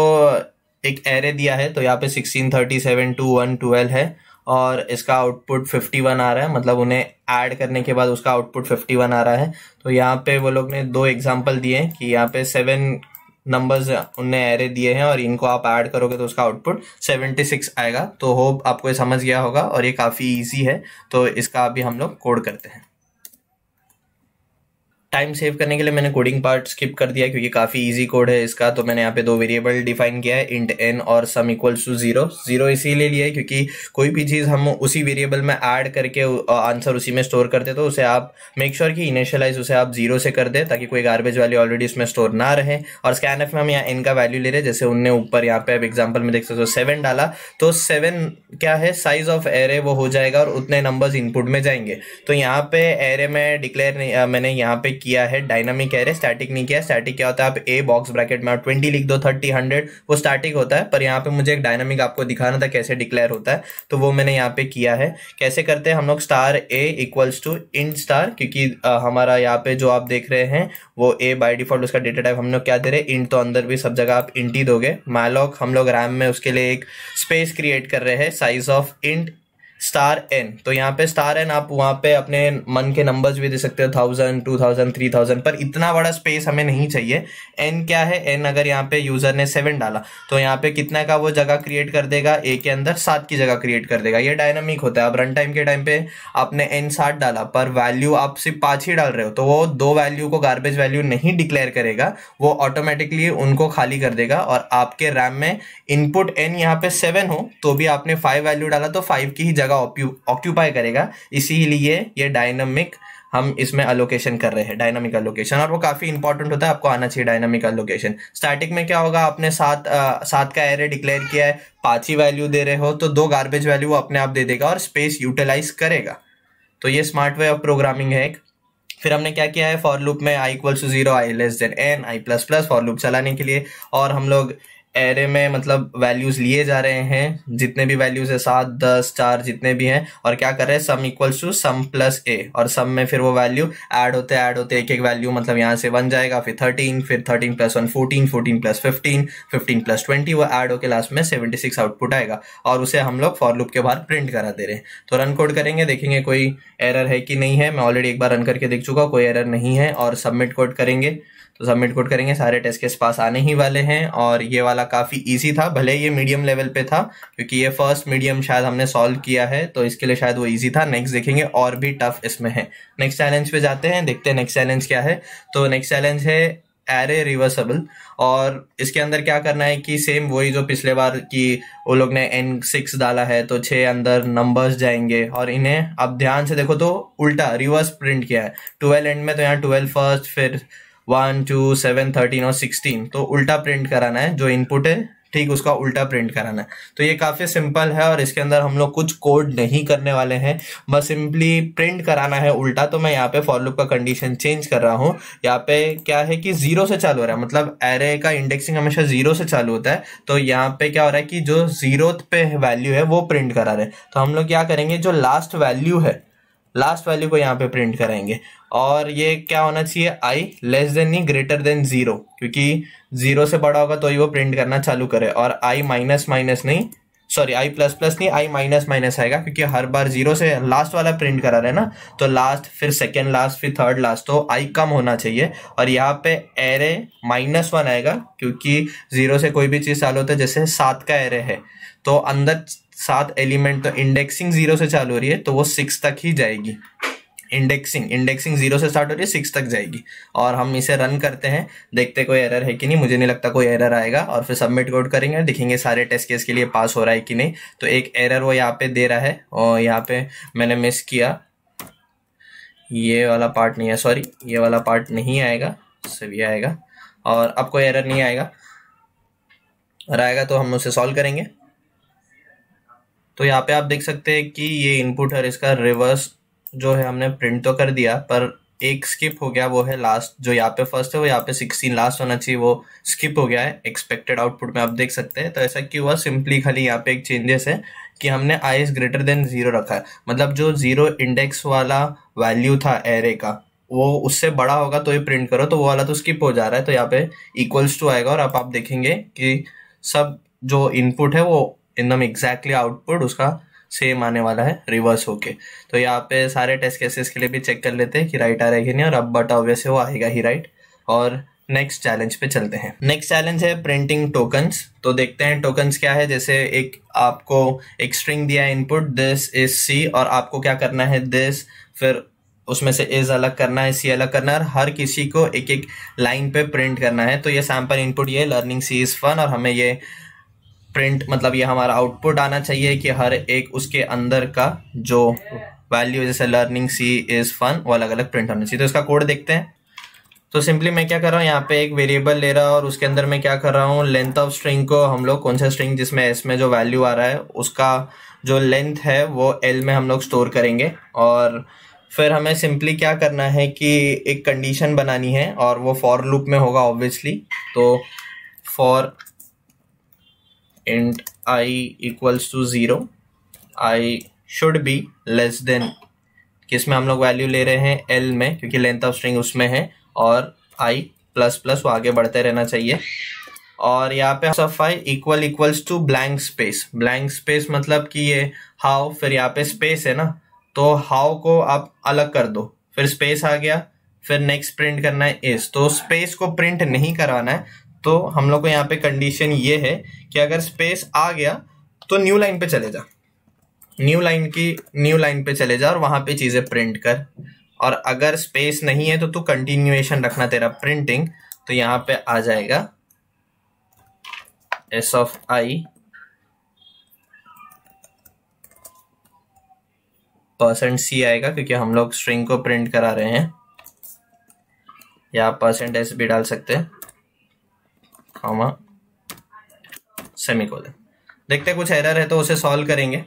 एक एरे दिया है, तो यहाँ पे 16 37 2 1 12 है, और इसका आउटपुट 51 आ रहा है, मतलब उन्हें ऐड करने के बाद उसका आउटपुट 51 आ रहा है। तो यहाँ पे वो लोग ने 2 एग्जांपल दिए हैं कि यहाँ पे 7 नंबर्स उनने एरे दिए हैं, और इनको आप ऐड करोगे तो उसका आउटपुट 76 आएगा। तो होप आपको ये समझ गया होगा, और ये काफी इजी है। तो इसका अभी हम लोग कोड करते हैं। टाइम सेव करने के लिए मैंने कोडिंग पार्ट स्किप कर दिया क्योंकि काफी इजी कोड है इसका। तो मैंने यहाँ पे 2 वेरिएबल डिफाइन किया है, इंट n और सम इक्वल्स टू 0 इसीलिए लिया है क्योंकि कोई भी चीज हम उसी वेरिएबल में ऐड करके आंसर उसी में स्टोर करते तो उसे आप मेक श्योर कि इनिशियलाइज उसे आप 0 से कर दे ताकि कोई गार्बेज वैल्यू ऑलरेडी उसमें स्टोर ना रहे। और स्कैनफ में हम यहाँ n का वैल्यू ले रहे हैं, जैसे उनने ऊपर यहाँ पे एग्जाम्पल में देख सकते हो 7 डाला तो 7 क्या है साइज ऑफ एरे वो हो जाएगा और उतने नंबर्स इनपुट में जाएंगे। तो यहाँ पे एरे में डिक्लेयर मैंने यहाँ पे किया है डायनामिक एरे, स्टैटिक नहीं किया। स्टैटिक क्या होता है, आप ए बॉक्स ब्रैकेट में 20 लिख दो, 30 100 वो स्टैटिक होता है। पर यहाँ पे मुझे एक डायनामिक आपको दिखाना था कैसे डिक्लेयर होता है, तो वो मैंने यहाँ पे किया है। कैसे करते हैं हम लोग, star a equals to int star, क्योंकि हमारा यहाँ पे जो आप देख रहे हैं वो ए बाय डिफॉल्ट उसका डेटा टाइप हम लोग क्या दे रहे हैं, इंट। तो अंदर भी सब जगह आप इंट ही दोगे। मैलॉक हम लोग रैम में उसके लिए एक स्पेस क्रिएट कर रहे हैं size of int star n. तो यहाँ पे स्टार एन आप वहां पे अपने मन के नंबर्स भी दे सकते हो, 1000 2000 3000, पर इतना बड़ा स्पेस हमें नहीं चाहिए। एन क्या है, एन अगर यहाँ पे यूजर ने 7 डाला तो यहाँ पे कितना का वो जगह क्रिएट कर देगा, ए के अंदर 7 की जगह क्रिएट कर देगा। ये डायनामिक होता है। अब रन टाइम के टाइम पे आपने एन 7 डाला पर वैल्यू आप सिर्फ 5 ही डाल रहे हो तो वो 2 वैल्यू को गार्बेज वैल्यू नहीं डिक्लेयर करेगा, वो ऑटोमेटिकली उनको खाली कर देगा। और आपके रैम में इनपुट एन यहाँ पे 7 हो तो भी आपने 5 वैल्यू डाला तो 5 की ही जगह ऑक्यूपाई करेगा। इसीलिए ये डायनामिक हम इसमें अलोकेशन कर रहे हैं, डायनामिक अलोकेशन, और वो काफी इंपॉर्टेंट होता है, आपको आना चाहिए डायनामिक अलोकेशन। स्टैटिक में क्या होगा, आपने 7 का एरे डिक्लेयर किया है, 5 ही वैल्यू दे रहे हो तो 2 गार्बेज वैल्यू वो अपने आप दे देगा और स्पेस यूटिलाइज करेगा। तो ये स्मार्ट वे ऑफ प्रोग्रामिंग है एक। फिर हमने क्या किया है, फॉर लूप में i equals to 0, i less than n, i plus plus for loop चलाने के लिए। और हम लोग एरे में मतलब वैल्यूज लिए जा रहे हैं, जितने भी वैल्यूज है 7 10 4 जितने भी हैं, और क्या कर रहे हैं, sum equals to sum plus A. और सम में फिर वो वैल्यू ऐड होते एक एक वैल्यू, मतलब यहाँ से 1 जाएगा, फिर 13, फिर 13 प्लस 1 14, 14 प्लस 15, 15 प्लस 20, वो ऐड होके लास्ट में 76 आउटपुट आएगा। और उसे हम लोग फॉर लूप के बाहर प्रिंट करा दे रहे हैं। तो रन कोड करेंगे, देखेंगे कोई एरर है कि नहीं है। मैं ऑलरेडी एक बार रन करके देख चुका, कोई एरर नहीं है। और सबमिट कोड करेंगे, तो सबमिट कोड करेंगे, सारे टेस्ट केस पास आने ही वाले हैं। और ये वाला काफी इजी था, भले ये मीडियम लेवल पे था क्योंकि ये फर्स्ट मीडियम शायद हमने सॉल्व किया है तो इसके लिए शायद वो इजी था। नेक्स्ट देखेंगे और भी टफ इसमें है। नेक्स्ट चैलेंज पे जाते हैं, देखते हैं नेक्स्ट चैलेंज क्या है। तो नेक्स्ट चैलेंज है एरे रिवर्सेबल, और इसके अंदर क्या करना है कि सेम वही जो पिछले बार की वो लोग ने n6 डाला है तो 6 अंदर नंबर्स जाएंगे, और इन्हें अब ध्यान से देखो तो उल्टा रिवर्स प्रिंट किया है। 12 एंड में तो यहाँ 12 फर्स्ट, फिर 1 2 7 13 और 16, तो उल्टा प्रिंट कराना है, जो इनपुट है ठीक उसका उल्टा प्रिंट कराना है। तो ये काफी सिंपल है और इसके अंदर हम लोग कुछ कोड नहीं करने वाले हैं, बस सिंपली प्रिंट कराना है उल्टा। तो मैं यहाँ पे फॉर लूप का कंडीशन चेंज कर रहा हूँ। यहाँ पे क्या है कि 0 से चालू हो रहा है, मतलब एरे का इंडेक्सिंग हमेशा 0 से चालू होता है। तो यहाँ पे क्या हो रहा है कि जो 0th पे वैल्यू है वो प्रिंट करा रहे हैं। तो हम लोग क्या करेंगे, जो लास्ट वैल्यू है, लास्ट वैल्यू को यहाँ पे प्रिंट कराएंगे। और ये क्या होना चाहिए, i लेस देन नहीं ग्रेटर देन 0, क्योंकि 0 से बड़ा होगा तो ही वो प्रिंट करना चालू करे। और i माइनस माइनस नहीं, सॉरी i प्लस प्लस नहीं, i माइनस माइनस आएगा, क्योंकि हर बार 0 से लास्ट वाला प्रिंट करा रहे हैं ना, तो लास्ट फिर सेकेंड लास्ट फिर थर्ड लास्ट, तो i कम होना चाहिए। और यहाँ पे एरे -1 आएगा, क्योंकि 0 से कोई भी चीज चालू होता है, जैसे 7 का एरे है तो अंदर 7 एलिमेंट, तो इंडेक्सिंग 0 से चालू हो रही है तो वो 6 तक ही जाएगी। इंडेक्सिंग 0 से स्टार्ट हो रही है, 6 तक जाएगी। और हम इसे रन करते हैं, देखते कोई एरर है कि नहीं, मुझे नहीं लगता कोई एरर आएगा। और फिर सबमिट कोड करेंगे, देखेंगे सारे टेस्ट केस के लिए पास हो रहा है कि नहीं। तो एक एरर वो यहाँ पे दे रहा है, और यहाँ पे मैंने मिस किया, ये वाला पार्ट नहीं है, सॉरी ये वाला पार्ट नहीं आएगा, सिर्फ ये आएगा। और अब कोई एरर नहीं आएगा, और आएगा तो हम उसे सॉल्व करेंगे। तो यहाँ पे आप देख सकते हैं कि ये इनपुट है, इसका रिवर्स जो है हमने प्रिंट तो कर दिया, पर एक स्किप हो गया, वो है लास्ट। जो यहाँ पे फर्स्ट है वो यहाँ पे 16 लास्ट होना चाहिए, वो स्किप हो गया है एक्सपेक्टेड आउटपुट में, आप देख सकते हैं। तो ऐसा क्यों हुआ, सिंपली खाली यहाँ पे एक चेंजेस है कि हमने i इज ग्रेटर देन 0 रखा है, मतलब जो 0 इंडेक्स वाला वैल्यू था एरे का वो उससे बड़ा होगा तो ही प्रिंट करो, तो वो वाला तो स्किप हो जा रहा है। तो यहाँ पे इक्वल्स टू आएगा, और अब आप देखेंगे कि सब जो इनपुट है वो एकदम एग्जैक्टली आउटपुट उसका सेम आने वाला है रिवर्स होके। तो यहाँ पे सारे टेस्ट केसेस के लिए भी चेक कर लेते हैं कि राइट आ रहा है कि नहीं, और अब बट ऑब्वियस है वो आएगा ही राइट। और नेक्स्ट चैलेंज पे चलते हैं। नेक्स्ट चैलेंज है प्रिंटिंग टोकन्स। तो देखते हैं टोकन्स क्या है। जैसे एक आपको एक स्ट्रिंग दिया है इनपुट, दिस इज सी, और आपको क्या करना है, दिस फिर उसमें से इज अलग करना है, सी अलग करना है, और हर किसी को एक एक लाइन पे प्रिंट करना है। तो ये सैम्पल इनपुट, ये लर्निंग सी इज फन, और हमें ये प्रिंट मतलब ये हमारा आउटपुट आना चाहिए कि हर एक उसके अंदर का जो वैल्यू जैसे लर्निंग सी इज फन वो अलग अलग प्रिंट होना चाहिए। तो इसका कोड देखते हैं। तो सिंपली मैं क्या कर रहा हूँ, यहाँ पे एक वेरिएबल ले रहा हूँ और उसके अंदर मैं क्या कर रहा हूँ, लेंथ ऑफ स्ट्रिंग को हम लोग कौन सा स्ट्रिंग जिसमें एस में जो वैल्यू आ रहा है उसका जो लेंथ है वो एल में हम लोग स्टोर करेंगे। और फिर हमें सिंपली क्या करना है कि एक कंडीशन बनानी है और वो फॉर लूप में होगा ऑब्वियसली। तो for int I equals to 0, I should be less than, किसमें हम लोग वैल्यू ले रहे हैं, एल में, क्योंकि लेंथ ऑफ स्ट्रिंग उसमें है, और आई प्लस प्लस वो आगे बढ़ते रहना चाहिए। और यहाँ पे of I equal equals to blank space. Blank space मतलब कि ये हाउ, फिर यहाँ पे स्पेस है ना, तो हाउ को आप अलग कर दो, फिर स्पेस आ गया, फिर नेक्स्ट प्रिंट करना है इज। तो स्पेस को प्रिंट नहीं कराना है, तो हम लोग को यहाँ पे कंडीशन ये है कि अगर स्पेस आ गया तो न्यू लाइन पे चले जा, न्यू लाइन पे चले जा और वहां पे चीजें प्रिंट कर। और अगर स्पेस नहीं है तो तू कंटिन्यूएशन रखना तेरा प्रिंटिंग। तो यहाँ पे आ जाएगा एस ऑफ आई %c आएगा, क्योंकि हम लोग स्ट्रिंग को प्रिंट करा रहे हैं, या %s भी डाल सकते हैं, कॉमा सेमीकोलन। देखते कुछ एरर है तो उसे सॉल्व करेंगे।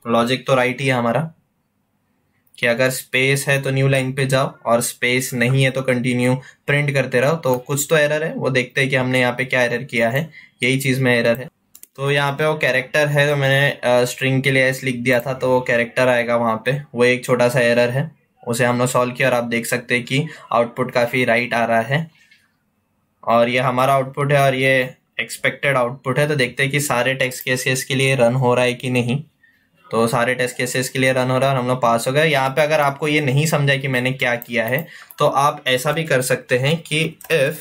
लॉजिक तो राइट ही है हमारा कि अगर स्पेस है तो न्यू लाइन पे जाओ और स्पेस नहीं है तो कंटिन्यू प्रिंट करते रहो। तो कुछ तो एरर है, वो देखते हैं कि हमने यहाँ पे क्या एरर किया है, यही चीज में एरर है। तो यहाँ पे वो कैरेक्टर है, तो मैंने स्ट्रिंग के लिए एस लिख दिया था, तो वो कैरेक्टर आएगा वहां पे, वो एक छोटा सा एरर है, उसे हम लोग सॉल्व किया और आप देख सकते हैं कि आउटपुट काफी राइट आ रहा है। और ये हमारा आउटपुट है और ये एक्सपेक्टेड आउटपुट है। तो देखते हैं कि सारे टेस्ट केसेस के लिए रन हो रहा है कि नहीं। तो सारे टेस्ट केसेस के लिए रन हो रहा है और हम लोग पास हो गए। यहाँ पे अगर आपको ये नहीं समझा कि मैंने क्या किया है, तो आप ऐसा भी कर सकते हैं कि इफ,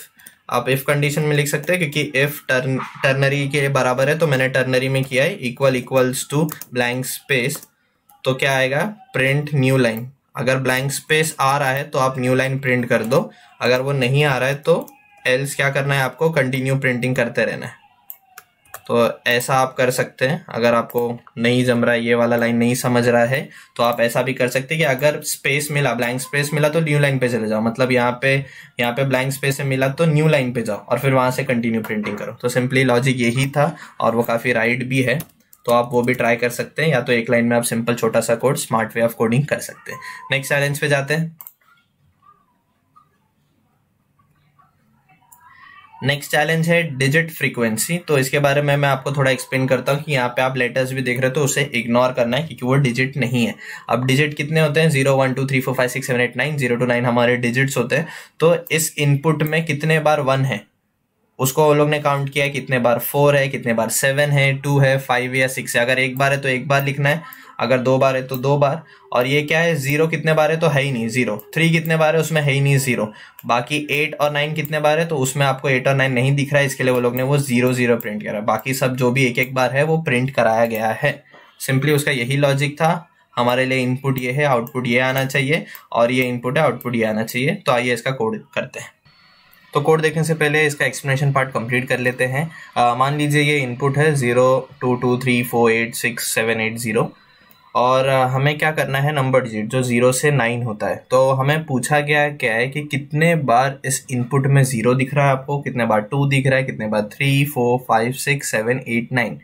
आप इफ कंडीशन में लिख सकते हैं, क्योंकि इफ टर्नरी के बराबर है तो मैंने टर्नरी में किया है, equal equals to blank space. तो क्या आएगा, प्रिंट न्यू लाइन। अगर ब्लैंक स्पेस आ रहा है तो आप न्यू लाइन प्रिंट कर दो, अगर वो नहीं आ रहा है तो एल्स क्या करना है, आपको कंटिन्यू प्रिंटिंग करते रहना है। तो ऐसा आप कर सकते हैं। अगर आपको नहीं जम रहा है, ये वाला लाइन नहीं समझ रहा है, तो आप ऐसा भी कर सकते हैं कि अगर स्पेस मिला, ब्लैंक स्पेस मिला तो न्यू लाइन पे चले जाओ, मतलब यहाँ पे ब्लैंक स्पेस मिला तो न्यू लाइन पे जाओ और फिर वहां से कंटिन्यू प्रिंटिंग करो। तो सिंपली लॉजिक यही था और वो काफी राइट भी है, तो आप वो भी ट्राई कर सकते हैं। या तो एक लाइन में आप सिंपल छोटा सा code smart way of coding कर सकते हैं। नेक्स्ट चैलेंज पे जाते हैं। नेक्स्ट चैलेंज है डिजिट फ्रीक्वेंसी। तो इसके बारे में मैं आपको थोड़ा एक्सप्लेन करता हूँ कि यहाँ पे आप लेटर्स भी देख रहे हो तो उसे इग्नोर करना है, क्योंकि वो डिजिट नहीं है। अब डिजिट कितने होते हैं, 0 1 2 3 4 5 6 7 8 9, 0 to 9 हमारे डिजिट्स होते हैं। तो इस इनपुट में कितने बार 1 है उसको वो लोग ने काउंट किया है, कितने बार 4 है, कितने बार 7 है, 2 है, 5 या 6 है। अगर एक बार है तो एक बार लिखना है, अगर 2 बार है तो 2 बार। और ये क्या है, 0 कितने बार है तो है ही नहीं 0, 3 कितने बार है उसमें है ही नहीं 0, बाकी 8 और 9 कितने बार है तो उसमें आपको 8 और 9 नहीं दिख रहा है, इसके लिए वो लोग ने वो 0 0 प्रिंट करा। बाकी सब जो भी एक एक बार है वो प्रिंट कराया गया है। सिंपली उसका यही लॉजिक था। हमारे लिए इनपुट ये है, आउटपुट ये आना चाहिए, और ये इनपुट है, आउटपुट ये आना चाहिए। तो आइए इसका कोड करते हैं। तो कोड देखने से पहले इसका एक्सप्लेनेशन पार्ट कंप्लीट कर लेते हैं। मान लीजिए ये इनपुट है 0 2 2 3 4 8 6 7 8 0, और हमें क्या करना है, नंबर डिजिट जो 0 से 9 होता है। तो हमें पूछा गया क्या है कि कितने बार इस इनपुट में 0 दिख रहा है आपको, कितने बार 2 दिख रहा है, कितने बार 3 4 5 6 7 8 9।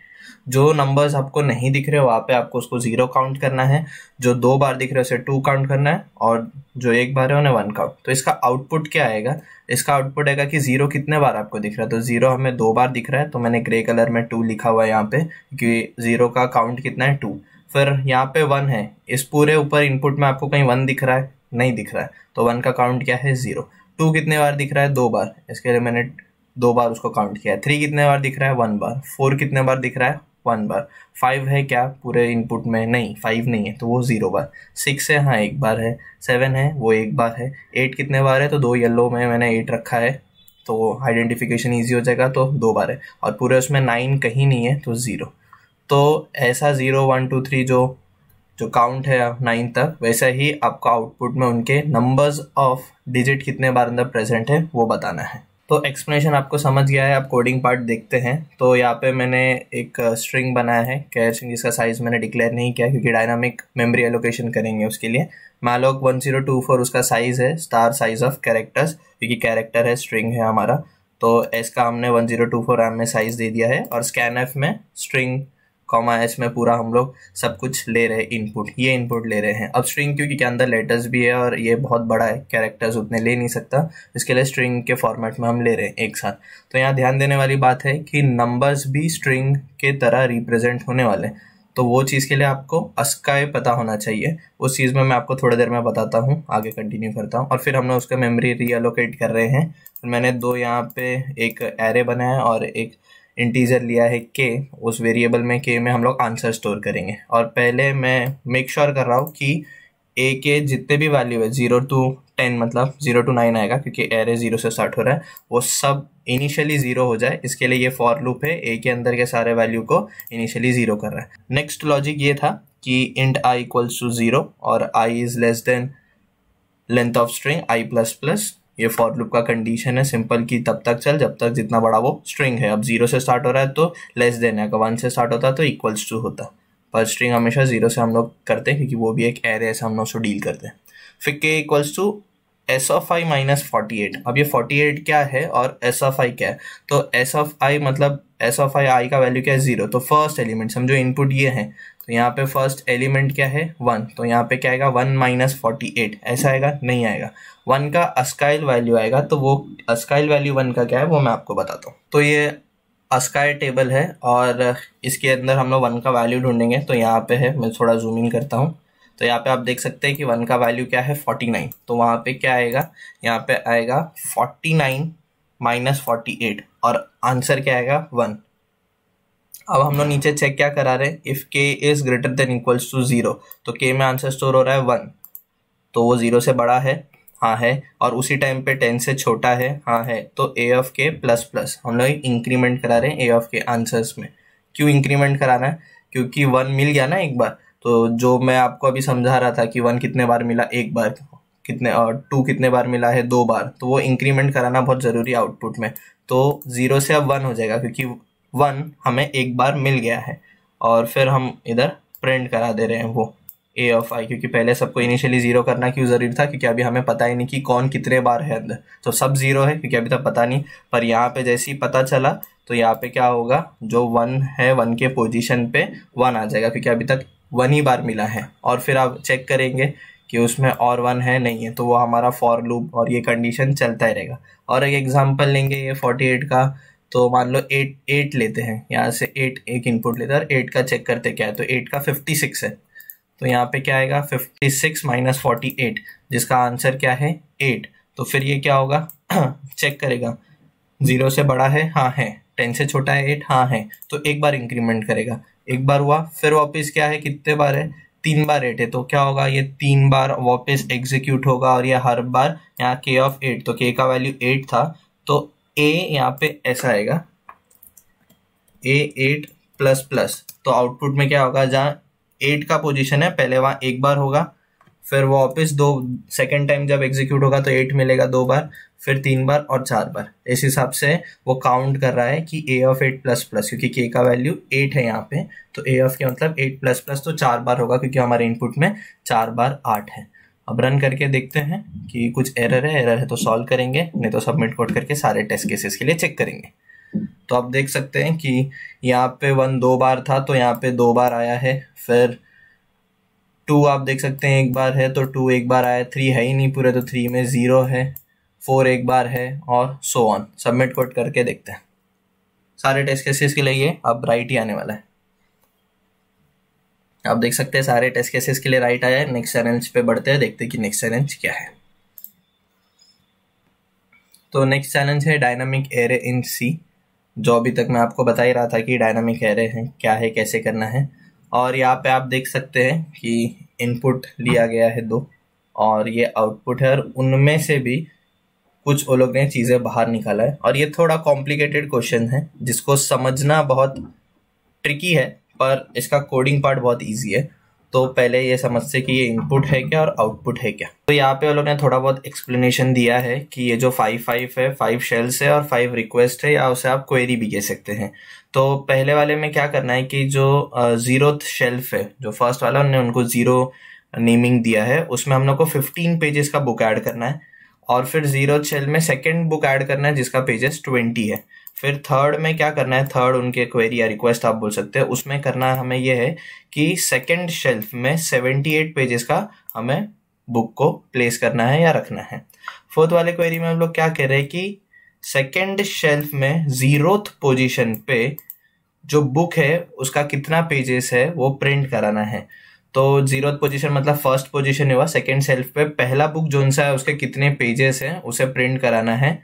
जो नंबर्स आपको नहीं दिख रहे वहां पे आपको उसको 0 काउंट करना है, जो 2 बार दिख रहे उसे 2 काउंट करना है, और जो एक बार है उन्हें 1 काउंट। तो इसका आउटपुट क्या आएगा, इसका आउटपुट आएगा कि 0 कितने बार आपको दिख रहा है। तो 0 हमें 2 बार दिख रहा है, तो मैंने ग्रे कलर में 2 लिखा हुआ है यहाँ पे, क्योंकि 0 का काउंट कितना है 2। फिर यहाँ पे 1 है, इस पूरे ऊपर इनपुट में आपको कहीं 1 दिख रहा है, नहीं दिख रहा है, तो 1 का काउंट क्या है 0। 2 कितने बार दिख रहा है, 2 बार, इसके लिए मैंने 2 बार उसको काउंट किया है। 3 कितने बार दिख रहा है, 1 बार। 4 कितने बार दिख रहा है, 1 बार। 5 है क्या पूरे इनपुट में, नहीं 5 नहीं है, तो वो 0 बार। 6 है, हाँ 1 बार है। 7 है, वो 1 बार है। 8 कितने बार है, तो 2 येलो में मैंने 8 रखा है, तो आइडेंटिफिकेशन ईजी हो जाएगा, तो 2 बार है। और पूरे उसमें 9 कहीं नहीं है, तो 0। तो ऐसा 0 1 2 3 जो जो काउंट है 9 तक, वैसा ही आपको आउटपुट में उनके नंबर्स ऑफ डिजिट कितने बार अंदर प्रेजेंट है वो बताना है। तो एक्सप्लेनेशन आपको समझ गया है, आप कोडिंग पार्ट देखते हैं। तो यहाँ पे मैंने एक स्ट्रिंग बनाया है कैर स्ट्रिंग, जिसका साइज मैंने डिक्लेयर नहीं किया क्योंकि डायनामिक मेमोरी एलोकेशन करेंगे उसके लिए। malloc 1024 उसका साइज है, स्टार साइज ऑफ कैरेक्टर्स, क्योंकि कैरेक्टर है, स्ट्रिंग है हमारा। तो एस का हमने 1024 रैम में साइज दे दिया है, और स्कैनएफ में स्ट्रिंग कॉमा एस में पूरा हम लोग सब कुछ ले रहे हैं इनपुट, ये इनपुट ले रहे हैं। अब स्ट्रिंग क्योंकि अंदर लेटर्स भी है और ये बहुत बड़ा है, कैरेक्टर्स उतने ले नहीं सकता, इसके लिए स्ट्रिंग के फॉर्मेट में हम ले रहे हैं एक साथ। तो यहाँ ध्यान देने वाली बात है कि नंबर्स भी स्ट्रिंग के तरह रिप्रेजेंट होने वाले, तो वो चीज़ के लिए आपको अस्काई पता होना चाहिए। उस चीज़ में मैं आपको थोड़ी देर में बताता हूँ, आगे कंटिन्यू करता हूँ। और फिर हमने उसका मेमोरी रीअलोकेट कर रहे हैं। मैंने दो यहाँ पे एक एरे बनाया और एक इंटीजर लिया है के, उस वेरिएबल में के में हम लोग आंसर स्टोर करेंगे। और पहले मैं मेक श्योर कर रहा हूँ कि ए के जितने भी वैल्यू है 0 to 10 मतलब 0 to 9 आएगा, क्योंकि एरे 0 से स्टार्ट हो रहा है, वो सब इनिशियली 0 हो जाए। इसके लिए ये फॉर लूप है, ए के अंदर के सारे वैल्यू को इनिशियली 0 कर रहा है। नेक्स्ट लॉजिक ये था कि इंट आई इक्वल्स टू 0 और I is less than length of string I plus plus. ये फॉर लूप का कंडीशन है सिंपल, की तब तक चल जब तक जितना बड़ा वो स्ट्रिंग है। अब 0 से स्टार्ट हो रहा है तो लेस देन है, अगर 1 से स्टार्ट होता है तो इक्वल्स टू होता, पर स्ट्रिंग हमेशा 0 से हम लोग करते हैं क्योंकि वो भी एक एरे ऐसा हम लोग उसको डील करते हैं। फिर k equals to s of i minus 48। अब ये 48 क्या है और एस ऑफ आई क्या है? तो एस ऑफ आई मतलब एस ऑफ आई का वैल्यू क्या है 0, तो फर्स्ट एलिमेंट समझो इनपुट ये है, तो यहाँ पे फर्स्ट एलिमेंट क्या है 1, तो यहाँ पे क्या आएगा 1 माइनस 48, ऐसा आएगा नहीं आएगा, 1 का अस्काइल वैल्यू आएगा। तो वो अस्काइल वैल्यू 1 का क्या है वो मैं आपको बताता हूँ। तो ये अस्काई टेबल है और इसके अंदर हम लोग 1 का वैल्यू ढूंढेंगे। तो यहाँ पे है, मैं थोड़ा जूम इन करता हूँ, तो यहाँ पे आप देख सकते हैं कि 1 का वैल्यू क्या है 49, तो वहाँ पे क्या आएगा, यहाँ पे आएगा 49 माइनस 48 और आंसर क्या आएगा 1। अब हम लोग नीचे चेक क्या करा रहे हैं, if k is greater than equals to 0, तो के में आंसर स्टोर हो रहा है 1, तो वो 0 से बड़ा है, हाँ है, और उसी टाइम पे 10 से छोटा है, हाँ है, तो ए ऑफ के प्लस प्लस हम लोग इंक्रीमेंट करा रहे हैं ए ऑफ के आंसर्स में। क्यों इंक्रीमेंट कराना है? क्योंकि 1 मिल गया ना एक बार, तो जो मैं आपको अभी समझा रहा था कि 1 कितने बार मिला एक बार, कितने, और 2 कितने बार मिला है 2 बार, तो वो इंक्रीमेंट कराना बहुत ज़रूरी है आउटपुट में। तो 0 से अब 1 हो जाएगा क्योंकि 1 हमें एक बार मिल गया है, और फिर हम इधर प्रिंट करा दे रहे हैं वो ए ऑफ आई, क्योंकि पहले सबको इनिशियली 0 करना क्यों ज़रूरी था, क्योंकि अभी हमें पता ही नहीं कि कौन कितने बार है अंदर, तो सब 0 है क्योंकि अभी तक पता नहीं। पर यहाँ पे जैसे ही पता चला तो यहाँ पे क्या होगा, जो 1 है 1 के पोजीशन पे 1 आ जाएगा, क्योंकि अभी तक 1 ही बार मिला है। और फिर आप चेक करेंगे कि उसमें और 1 है नहीं है, तो वो हमारा फॉर लूप और ये कंडीशन चलता ही रहेगा। और एक एग्जांपल लेंगे ये 48 का, तो मान लो 8 लेते हैं, यहाँ से 8 एक इनपुट लेते हैं और 8 का चेक करते क्या है, तो 8 का 56 है, तो यहाँ पे क्या आएगा 56 माइनस 48, जिसका आंसर क्या है 8। तो फिर ये क्या होगा चेक करेगा, 0 से बड़ा है, हाँ है, 10 से छोटा है 8, हाँ है, तो एक बार इंक्रीमेंट करेगा, एक बार हुआ, फिर वापस क्या है, कितने बार है 3 बार 8 है, तो क्या होगा ये 3 बार वापस एग्जीक्यूट होगा, और ये हर बार यहाँ के ऑफ 8, तो के का वैल्यू 8 था, तो ए यहाँ पे ऐसा आएगा ए 8 प्लस प्लस, तो आउटपुट में क्या होगा, जहाँ 8 का पोजीशन है पहले वहाँ एक बार होगा, फिर वो वापस 2 सेकेंड टाइम जब एग्जीक्यूट होगा तो 8 मिलेगा 2 बार, फिर 3 बार और 4 बार। इस हिसाब से वो काउंट कर रहा है कि ए ऑफ 8 प्लस प्लस, क्योंकि के का वैल्यू 8 है यहाँ पे, तो ए ऑफ के मतलब 8 प्लस प्लस, तो 4 बार होगा क्योंकि हमारे इनपुट में 4 बार 8 है। अब रन करके देखते हैं कि कुछ एरर है तो सॉल्व करेंगे, नहीं तो सबमिट कोड करके सारे टेस्ट केसेस के लिए चेक करेंगे। तो आप देख सकते हैं कि यहाँ पे 1 2 बार था, तो यहाँ पे 2 बार आया है, फिर 2 आप देख सकते हैं एक बार है, तो 2 एक बार आया, 3 है ही नहीं पूरे, तो 3 में 0 है, 4 एक बार है, और सो ऑन। सबमिट कोड करके देखते हैं, सारे टेस्ट केसेस के लिए ये अब राइट ही आने वाला है। आप देख सकते हैं सारे टेस्ट केसेस के लिए राइट आया है। नेक्स्ट चैलेंज पे बढ़ते हैं, देखते हैं कि नेक्स्ट चैलेंज क्या है। तो नेक्स्ट चैलेंज है डायनामिक एरे इन सी, जो अभी तक मैं आपको बता ही रहा था कि डायनामिक एरे है क्या है, कैसे करना है। और यहाँ पे आप देख सकते हैं कि इनपुट लिया गया है 2 और ये आउटपुट है, और उनमें से भी कुछ वो लोग ने चीज़ें बाहर निकाला है। और ये थोड़ा कॉम्प्लिकेटेड क्वेश्चन है जिसको समझना बहुत ट्रिकी है, पर इसका कोडिंग पार्ट बहुत ईजी है। तो पहले ये समझते कि ये इनपुट है क्या और आउटपुट है क्या। तो यहाँ पे वो लोग ने थोड़ा बहुत एक्सप्लेनेशन दिया है कि ये जो 5 है, 5 शेल्स है और 5 रिक्वेस्ट है, या उसे आप क्वेरी भी कह सकते हैं। तो पहले वाले में क्या करना है कि जो 0th शेल्फ है, जो फर्स्ट वाला उन्होंने उनको 0 नेमिंग दिया है, उसमें हम लोग को 15 पेजेस का बुक ऐड करना है। और फिर 0th शेल में सेकेंड बुक ऐड करना है जिसका पेजेस 20 है। फिर थर्ड में क्या करना है, थर्ड उनके क्वेरी या रिक्वेस्ट आप बोल सकते हैं, उसमें करना हमें ये है कि सेकेंड शेल्फ में 78 पेजेस का हमें बुक को प्लेस करना है या रखना है। फोर्थ वाले क्वेरी में हम लोग क्या कह रहे हैं कि सेकेंड शेल्फ में 0th पोजीशन पे जो बुक है उसका कितना पेजेस है वो प्रिंट कराना है। तो 0th पोजीशन मतलब फर्स्ट पोजीशन हुआ, सेकेंड शेल्फ पे पहला बुक जोन सा है उसके कितने पेजेस हैं उसे प्रिंट कराना है।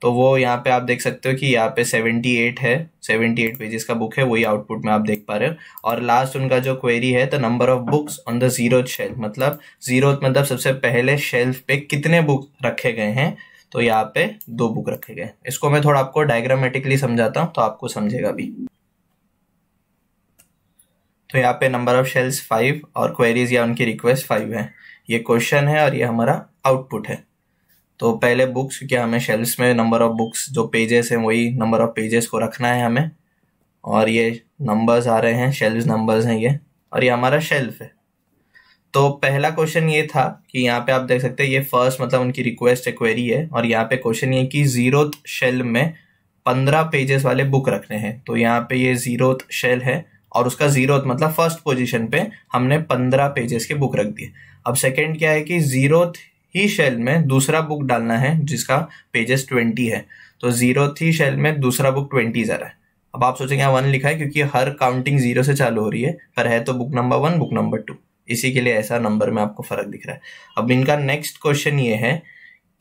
तो वो यहाँ पे आप देख सकते हो कि यहाँ पे 78 है, 78 पेजेस का बुक है, वही आउटपुट में आप देख पा रहे हो। और लास्ट उनका जो क्वेरी है, the number of books on the 0th shelf, मतलब 0th मतलब सबसे पहले शेल्फ पे कितने बुक रखे गए हैं। तो यहाँ पे 2 बुक रखे गए। इसको मैं थोड़ा आपको डायग्रामेटिकली समझाता हूँ तो आपको समझेगा भी। तो यहाँ पे नंबर ऑफ शेल्स 5 और क्वेरीज या उनकी रिक्वेस्ट 5 है। ये क्वेश्चन है और ये हमारा आउटपुट है। तो पहले बुक्स, क्योंकि हमें शेल्फ्स में नंबर ऑफ बुक्स जो पेजेस हैं वही नंबर ऑफ पेजेस को रखना है हमें। और ये नंबर्स आ रहे हैं, शेल्फ्स नंबर्स हैं ये, और ये हमारा शेल्फ है। तो पहला क्वेश्चन ये था कि यहाँ पे आप देख सकते हैं ये फर्स्ट मतलब उनकी रिक्वेस्ट है, क्वेरी है। और यहाँ पे क्वेश्चन ये कि 0th शेल में 15 पेजेस वाले बुक रखने हैं। तो यहाँ पे ये 0th शेल है और उसका 0th मतलब फर्स्ट पोजीशन पे हमने 15 पेजेस के बुक रख दिए। अब सेकंड क्या है कि 0th ही शेल में दूसरा बुक डालना है जिसका पेजेस 20 है। तो 0th ही शेल में दूसरा बुक 20 जा रहा है। अब आप सोचेंगे यहाँ 1 लिखा है क्योंकि हर काउंटिंग 0 से चालू हो रही है, पर है तो बुक नंबर 1 बुक नंबर 2, इसी के लिए ऐसा नंबर में आपको फर्क दिख रहा है। अब इनका नेक्स्ट क्वेश्चन ये है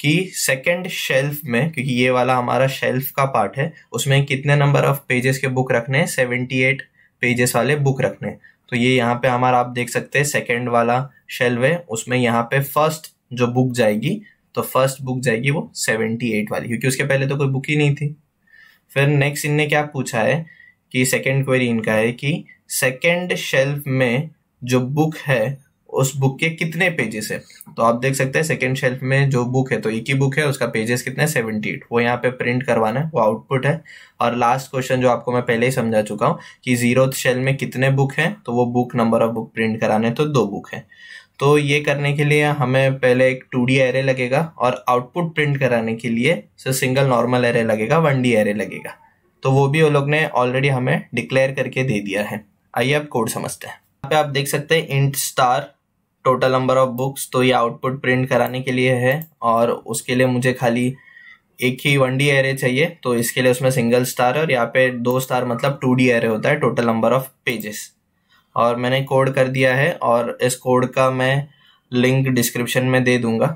कि सेकंड शेल्फ में, क्योंकि ये वाला हमारा शेल्फ का पार्ट है, उसमें कितने नंबर ऑफ पेजेस के बुक रखने हैं, 78 पेजेस वाले बुक रखने हैं। तो ये यहाँ पे हमारा आप देख सकते हैं सेकंड वाला शेल्फ है, उसमें यहाँ पे फर्स्ट जो बुक जाएगी, तो फर्स्ट बुक जाएगी वो 78 वाली, क्योंकि उसके पहले तो कोई बुक ही नहीं थी। फिर नेक्स्ट इनने क्या पूछा है कि सेकंड क्वेरी इनका है कि सेकंड शेल्फ में जो बुक है उस बुक के कितने पेजेस है। तो आप देख सकते हैं सेकंड शेल्फ में जो बुक है तो एक ही बुक है, उसका पेजेस कितने 78, वो यहाँ पे प्रिंट करवाना है, वो आउटपुट है। और लास्ट क्वेश्चन जो आपको मैं पहले ही समझा चुका हूँ कि 0th शेल में कितने बुक हैं, तो वो book number of book print कराने, तो 2 बुक है। तो ये करने के लिए हमें पहले एक 2D एरे लगेगा और आउटपुट प्रिंट कराने के लिए सिंगल नॉर्मल एरे लगेगा, 1D एरे लगेगा। तो वो भी वो लोग ने ऑलरेडी हमें डिक्लेयर करके दे दिया है। आइए अब कोड समझते हैं। यहाँ पे आप देख सकते हैं int star total number of books, तो ये आउटपुट प्रिंट कराने के लिए है और उसके लिए मुझे खाली एक ही 1D एरे चाहिए। तो इसके लिए उसमें सिंगल स्टार है और यहाँ पे 2 स्टार मतलब 2D एरे होता है, टोटल नंबर ऑफ पेजेस। और मैंने कोड कर दिया है और इस कोड का मैं लिंक डिस्क्रिप्शन में दे दूंगा,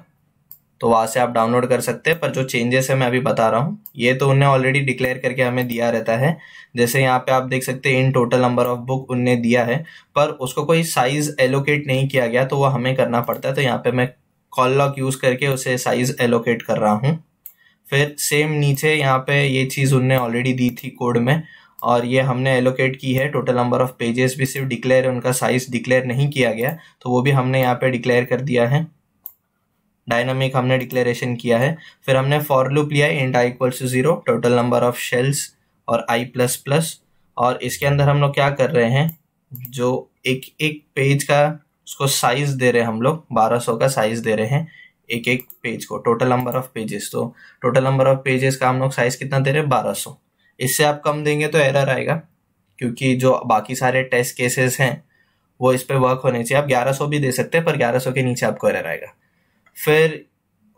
तो वहां से आप डाउनलोड कर सकते हैं। पर जो चेंजेस है मैं अभी बता रहा हूँ, ये तो उन्हें ऑलरेडी डिक्लेयर करके हमें दिया रहता है। जैसे यहाँ पे आप देख सकते हैं in total number of book उनने दिया है, पर उसको कोई साइज एलोकेट नहीं किया गया, तो वो हमें करना पड़ता है। तो यहाँ पे मैं कॉल लॉक यूज करके उसे साइज एलोकेट कर रहा हूँ। फिर सेम नीचे यहाँ पे ये चीज उनने ऑलरेडी दी थी कोड में, और ये हमने एलोकेट की है। टोटल नंबर ऑफ पेजेस भी सिर्फ डिक्लेयर है, उनका साइज डिक्लेयर नहीं किया गया, तो वो भी हमने यहाँ पे डिक्लेयर कर दिया है। डायनामिक हमने डिक्लेरेशन किया है। फिर हमने फॉर लूप लिया है int i equals to 0, total number of shells और i प्लस प्लस। और इसके अंदर हम लोग क्या कर रहे हैं, जो एक एक पेज का उसको साइज दे रहे हैं, हम लोग 1200 का साइज दे रहे हैं एक एक पेज को, टोटल नंबर ऑफ पेजेस। तो टोटल नंबर ऑफ पेजेस का हम लोग साइज कितना दे रहे हैं, 1200। इससे आप कम देंगे तो एरर आएगा, क्योंकि जो बाकी सारे टेस्ट केसेस हैं वो इस पे वर्क होने चाहिए। आप 1100 भी दे सकते हैं, पर 1100 के नीचे आपको एरर आएगा। फिर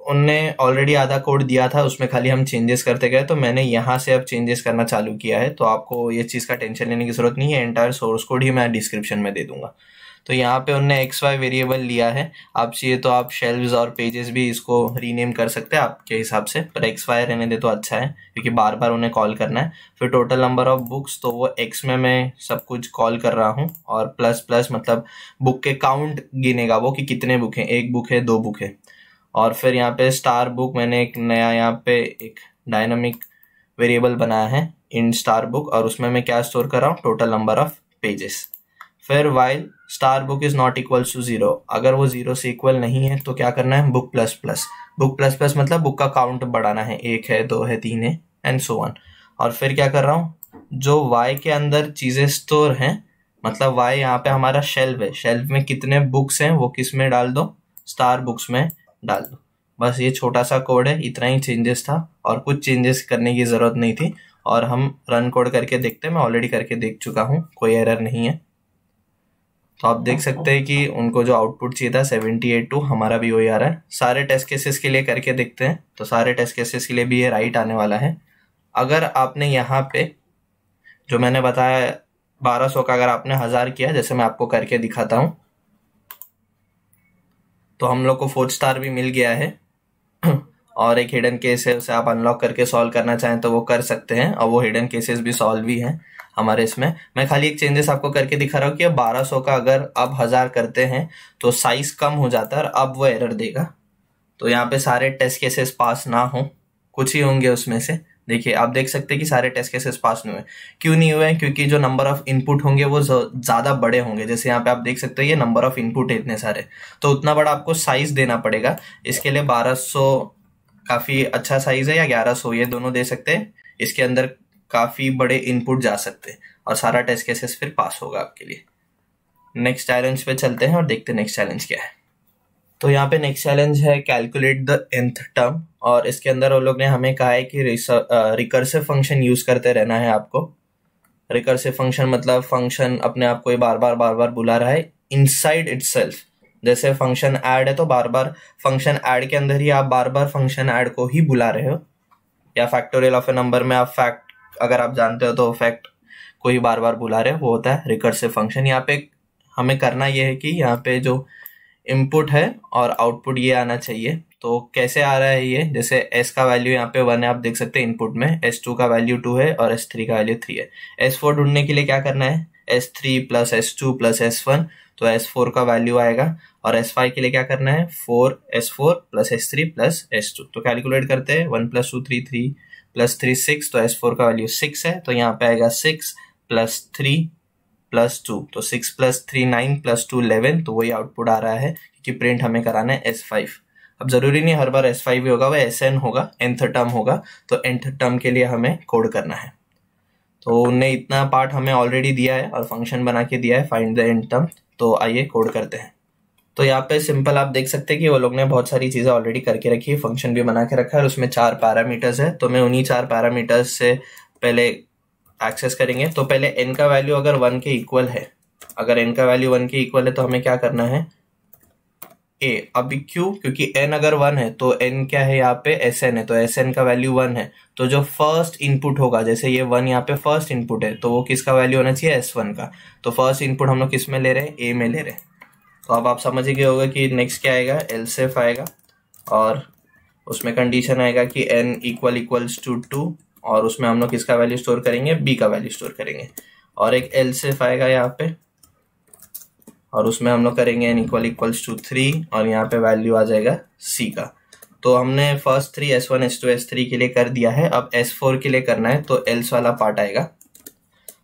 उनने ऑलरेडी आधा कोड दिया था, उसमें खाली हम चेंजेस करते गए, तो मैंने यहाँ से अब चेंजेस करना चालू किया है। तो आपको ये चीज़ का टेंशन लेने की जरूरत नहीं है, एंटायर सोर्स कोड ही मैं डिस्क्रिप्शन में दे दूंगा। तो यहाँ पे उनने XY वेरिएबल लिया है, आप चाहिए तो आप शेल्व्स और पेजेस भी इसको रीनेम कर सकते हैं आपके हिसाब से, पर XY रहने दे तो अच्छा है, क्योंकि बार बार उन्हें कॉल करना है। फिर टोटल नंबर ऑफ बुक्स, तो वो X में मैं सब कुछ कॉल कर रहा हूँ, और प्लस प्लस मतलब बुक के काउंट गिनेगा वो कि कितने बुक हैं, 1 बुक है 2 बुक है। और फिर यहाँ पे स्टार बुक, मैंने एक नया यहाँ पे एक डायनामिक वेरिएबल बनाया है इन स्टार बुक, और उसमें मैं क्या स्टोर कर रहा हूँ, टोटल नंबर ऑफ पेजेस। फिर while star book is not equals to 0, अगर वो 0 से इक्वल नहीं है तो क्या करना है, book plus plus. Book plus plus मतलब बुक का काउंट बढ़ाना है, 1 है, 2 है, 3 है एंड सो ऑन। और फिर क्या कर रहा हूँ, जो y के अंदर चीजें स्टोर हैं, मतलब y यहाँ पे हमारा शेल्फ है, शेल्फ में कितने बुक्स हैं वो किस में डाल दो, स्टार बुक्स में डाल दो। बस ये छोटा सा कोड है, इतना ही चेंजेस था और कुछ चेंजेस करने की जरूरत नहीं थी। और हम रन कोड करके देखते हैं, मैं ऑलरेडी करके देख चुका हूँ, कोई एरर नहीं है। तो आप देख सकते हैं कि उनको जो आउटपुट चाहिए था 78 हमारा भी वही आ रहा है। सारे टेस्ट केसेस के लिए करके देखते हैं, तो सारे टेस्ट केसेस के लिए भी ये राइट आने वाला है। अगर आपने यहाँ पे जो मैंने बताया 1200 का अगर आपने 1000 किया, जैसे मैं आपको करके दिखाता हूँ, तो हम लोग को 4 स्टार भी मिल गया है। और एक हिडन केस है, उसे आप अनलॉक करके सॉल्व करना चाहें तो वो कर सकते हैं, और वो हिडन केसेस भी सॉल्व भी हैं हमारे इसमें। मैं खाली एक चेंजेस आपको करके दिखा रहा हूँ कि 1200 का अगर आप 1000 करते हैं तो साइज कम हो जाता है और अब वो एरर देगा। तो यहाँ पे सारे टेस्ट केसेस पास ना हो, कुछ ही होंगे उसमें से। देखिए आप देख सकते हैं कि सारे टेस्ट केसेस पास नहीं हुए। क्यों नहीं हुए, क्योंकि जो नंबर ऑफ इनपुट होंगे वो ज्यादा बड़े होंगे। जैसे यहाँ पे आप देख सकते हैं ये नंबर ऑफ इनपुट है इतने सारे, तो उतना बड़ा आपको साइज देना पड़ेगा। इसके लिए 1200 काफी अच्छा साइज है, या 1100, ये दोनों दे सकते हैं। इसके अंदर काफी बड़े इनपुट जा सकते हैं और सारा टेस्ट केसेस फिर पास होगा आपके लिए। नेक्स्ट चैलेंज पे चलते हैं और देखते हैं नेक्स्ट चैलेंज क्या है। तो यहाँ पे नेक्स्ट चैलेंज है कैलकुलेट द nth टर्म, और इसके अंदर वो लोग ने हमें कहा है कि रिकर्सिव फंक्शन यूज करते रहना है आपको। रिकर्सिव फंक्शन मतलब फंक्शन अपने आप को ही बार बार बुला रहा है इनसाइड इटसेल्फ। जैसे फंक्शन ऐड है तो बार बार फंक्शन ऐड के अंदर ही आप बार बार फंक्शन ऐड को ही बुला रहे हो, या फैक्टोरियल ऑफ ए नंबर में आप फैक्ट अगर आप जानते हो तो फैक्ट को ही बार बार बुला रहे हो, वो होता है रिकर्सिव फंक्शन। यहाँ पे हमें करना ये है कि यहाँ पे जो इनपुट है और आउटपुट ये आना चाहिए। तो कैसे आ रहा है ये, जैसे s का वैल्यू यहाँ पे 1 है, आप देख सकते हैं इनपुट में, s2 का वैल्यू 2 है और s3 का वैल्यू 3 है। s4 ढूंढने के लिए क्या करना है, s3 plus s2 plus s1, तो s4 का वैल्यू आएगा। और s5 के लिए क्या करना है, 4s4 plus s3 plus s2। तो कैलकुलेट करते हैं, 1 प्लस 2 3, 3 प्लस 3 6, तो s4 का वैल्यू 6 है, तो यहाँ पे आएगा 6 प्लस 3 प्लस 2, तो 6 प्लस 3 9 प्लस 2 11, तो वही आउटपुट आ रहा है क्योंकि प्रिंट हमें कराना है S5। अब जरूरी नहीं हर बार S5 ही होगा, वह SN होगा, nth टर्म होगा, तो nth टर्म के लिए हमें कोड करना है। तो उनने इतना पार्ट हमें ऑलरेडी दिया है और फंक्शन बना के दिया है फाइंड द nth टर्म। तो आइए कोड करते हैं। तो यहाँ पे सिंपल आप देख सकते हैं कि वो लोग ने बहुत सारी चीजें ऑलरेडी करके रखी है, फंक्शन भी बना के रखा है और उसमें 4 पैरामीटर्स है। तो मैं उन्हीं 4 पैरामीटर्स से पहले एक्सेस करेंगे। तो पहले n का वैल्यू अगर 1 के इक्वल है, अगर n का वैल्यू 1 के इक्वल है तो हमें क्या करना है, a। अभी क्यों, क्योंकि n अगर 1 है तो n क्या है, यहाँ पे sn है, तो sn का वैल्यू 1 है। तो जो फर्स्ट इनपुट होगा, जैसे ये 1 यहाँ पे फर्स्ट इनपुट है, तो वो किसका वैल्यू होना चाहिए, s1 का। तो फर्स्ट इनपुट हम लोग किस में ले रहे हैं, a में ले रहे हैं। तो अब आप समझ गए होगा कि नेक्स्ट क्या आएगा, एल्सेफ आएगा और उसमें कंडीशन आएगा कि n इक्वल्स टू 2, और उसमें हम लोग किसका वैल्यू स्टोर करेंगे, b का वैल्यू स्टोर करेंगे। और एक एल्सेफ आएगा यहाँ पे, और उसमें हम लोग करेंगे n इक्वल्स टू 3, और यहाँ पे वैल्यू आ जाएगा c का। तो हमने फर्स्ट 3 s1 s2 s3 के लिए कर दिया है। अब s4 के लिए करना है, तो else वाला पार्ट आएगा,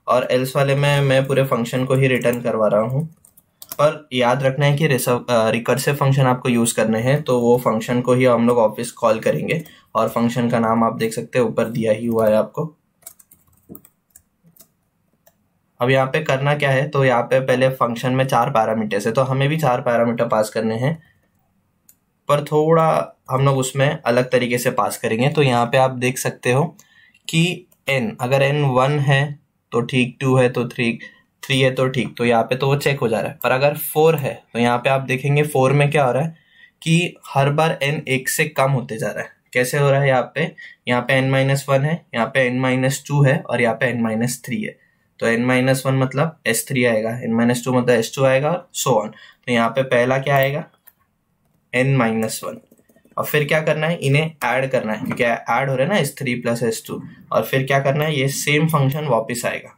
और else वाले में मैं पूरे फंक्शन को ही रिटर्न करवा रहा हूँ। पर याद रखना है कि रिकर्सिव फंक्शन आपको यूज करने हैं, तो वो फंक्शन को ही हम लोग ऑफिस कॉल करेंगे, और फंक्शन का नाम आप देख सकते हैं ऊपर दिया ही हुआ है आपको। अब यहाँ पे करना क्या है, तो यहाँ पे पहले फंक्शन में 4 पैरामीटर्स है, तो हमें भी 4 पैरामीटर पास करने हैं, पर थोड़ा हम लोग उसमें अलग तरीके से पास करेंगे। तो यहाँ पे आप देख सकते हो कि n अगर n 1 है तो ठीक, 2 है तो 3 है तो ठीक, तो यहाँ पे तो वो चेक हो जा रहा है। पर अगर 4 है तो यहाँ पे आप देखेंगे 4 में क्या हो रहा है कि हर बार n 1 से कम होते जा रहा है। कैसे हो रहा है, यहाँ पे n-1 है, यहाँ पे n-2 है, और यहाँ पे n-3 है। तो n-1 मतलब s3 आएगा, n-2 मतलब s2 आएगा, सो ऑन। तो यहाँ पे पहला क्या आएगा, n-1। और फिर क्या करना है, इन्हें ऐड करना है, क्योंकि ऐड हो रहा है ना s3 प्लस s2। और फिर क्या करना है, ये सेम फंक्शन वापस आएगा।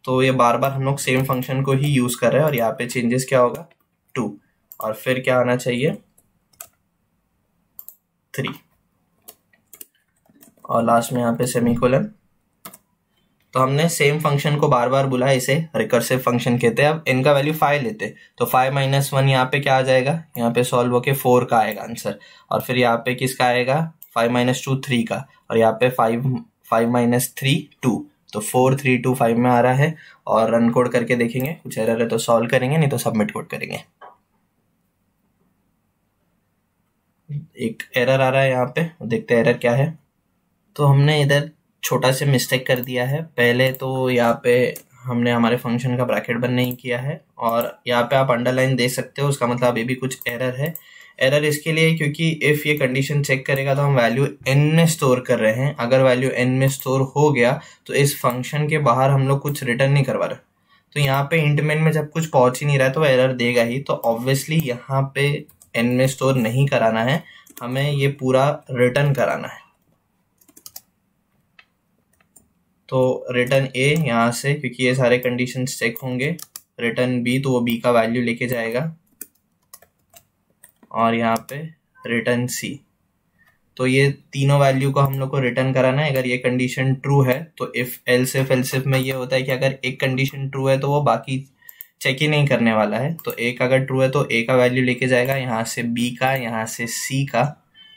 तो ये बार बार हम लोग सेम फंक्शन को ही यूज कर रहे हैं, और यहाँ पे चेंजेस क्या होगा, 2, और फिर क्या आना चाहिए, 3, और लास्ट में यहाँ पे सेमीकोलन। तो हमने सेम फंक्शन को बार बार बुलाया, इसे रिकर्सिव फंक्शन कहते हैं। अब n का वैल्यू 5 लेते, तो 5 - 1 यहाँ पे क्या आ जाएगा, यहाँ पे सॉल्व होके 4 का आएगा आंसर, और फिर यहाँ पे किसका आएगा, 5 - 2 3 का, और यहाँ पे 5 - 3 2, तो 4 3 2 5 में आ रहा है। और रन कोड करके देखेंगे, कुछ एरर है तो सॉल्व करेंगे, नहीं तो सबमिट कोड करेंगे। एक एरर आ रहा है यहाँ पे, देखते हैं एरर क्या है। तो हमने इधर छोटा से मिस्टेक कर दिया है। पहले तो यहाँ पे हमने हमारे फंक्शन का ब्रैकेट बंद नहीं किया है, और यहाँ पे आप अंडरलाइन दे सकते हो, उसका मतलब अभी भी कुछ एरर है। एरर इसके लिए क्योंकि इफ ये कंडीशन चेक करेगा तो हम वैल्यू n में स्टोर कर रहे हैं। अगर वैल्यू n में स्टोर हो गया तो इस फंक्शन के बाहर हम लोग कुछ रिटर्न नहीं करवा रहे। तो यहाँ पे इंट मेन में जब कुछ पहुंच ही नहीं रहा है तो एरर देगा ही। तो ऑब्वियसली यहाँ पे n में स्टोर नहीं कराना है, हमें ये पूरा रिटर्न कराना है। तो रिटर्न a यहाँ से, क्योंकि ये सारे कंडीशन चेक होंगे, रिटर्न b तो वो b का वैल्यू लेके जाएगा, और यहाँ पे रिटर्न c, तो ये तीनों वैल्यू को हम लोग को रिटर्न कराना है। अगर ये कंडीशन ट्रू है तो इफ एल्स इफ में ये होता है कि अगर एक कंडीशन ट्रू है तो वो बाकी चेक ही नहीं करने वाला है। तो एक अगर ट्रू है तो a का वैल्यू लेके जाएगा, यहाँ से b का, यहाँ से c का,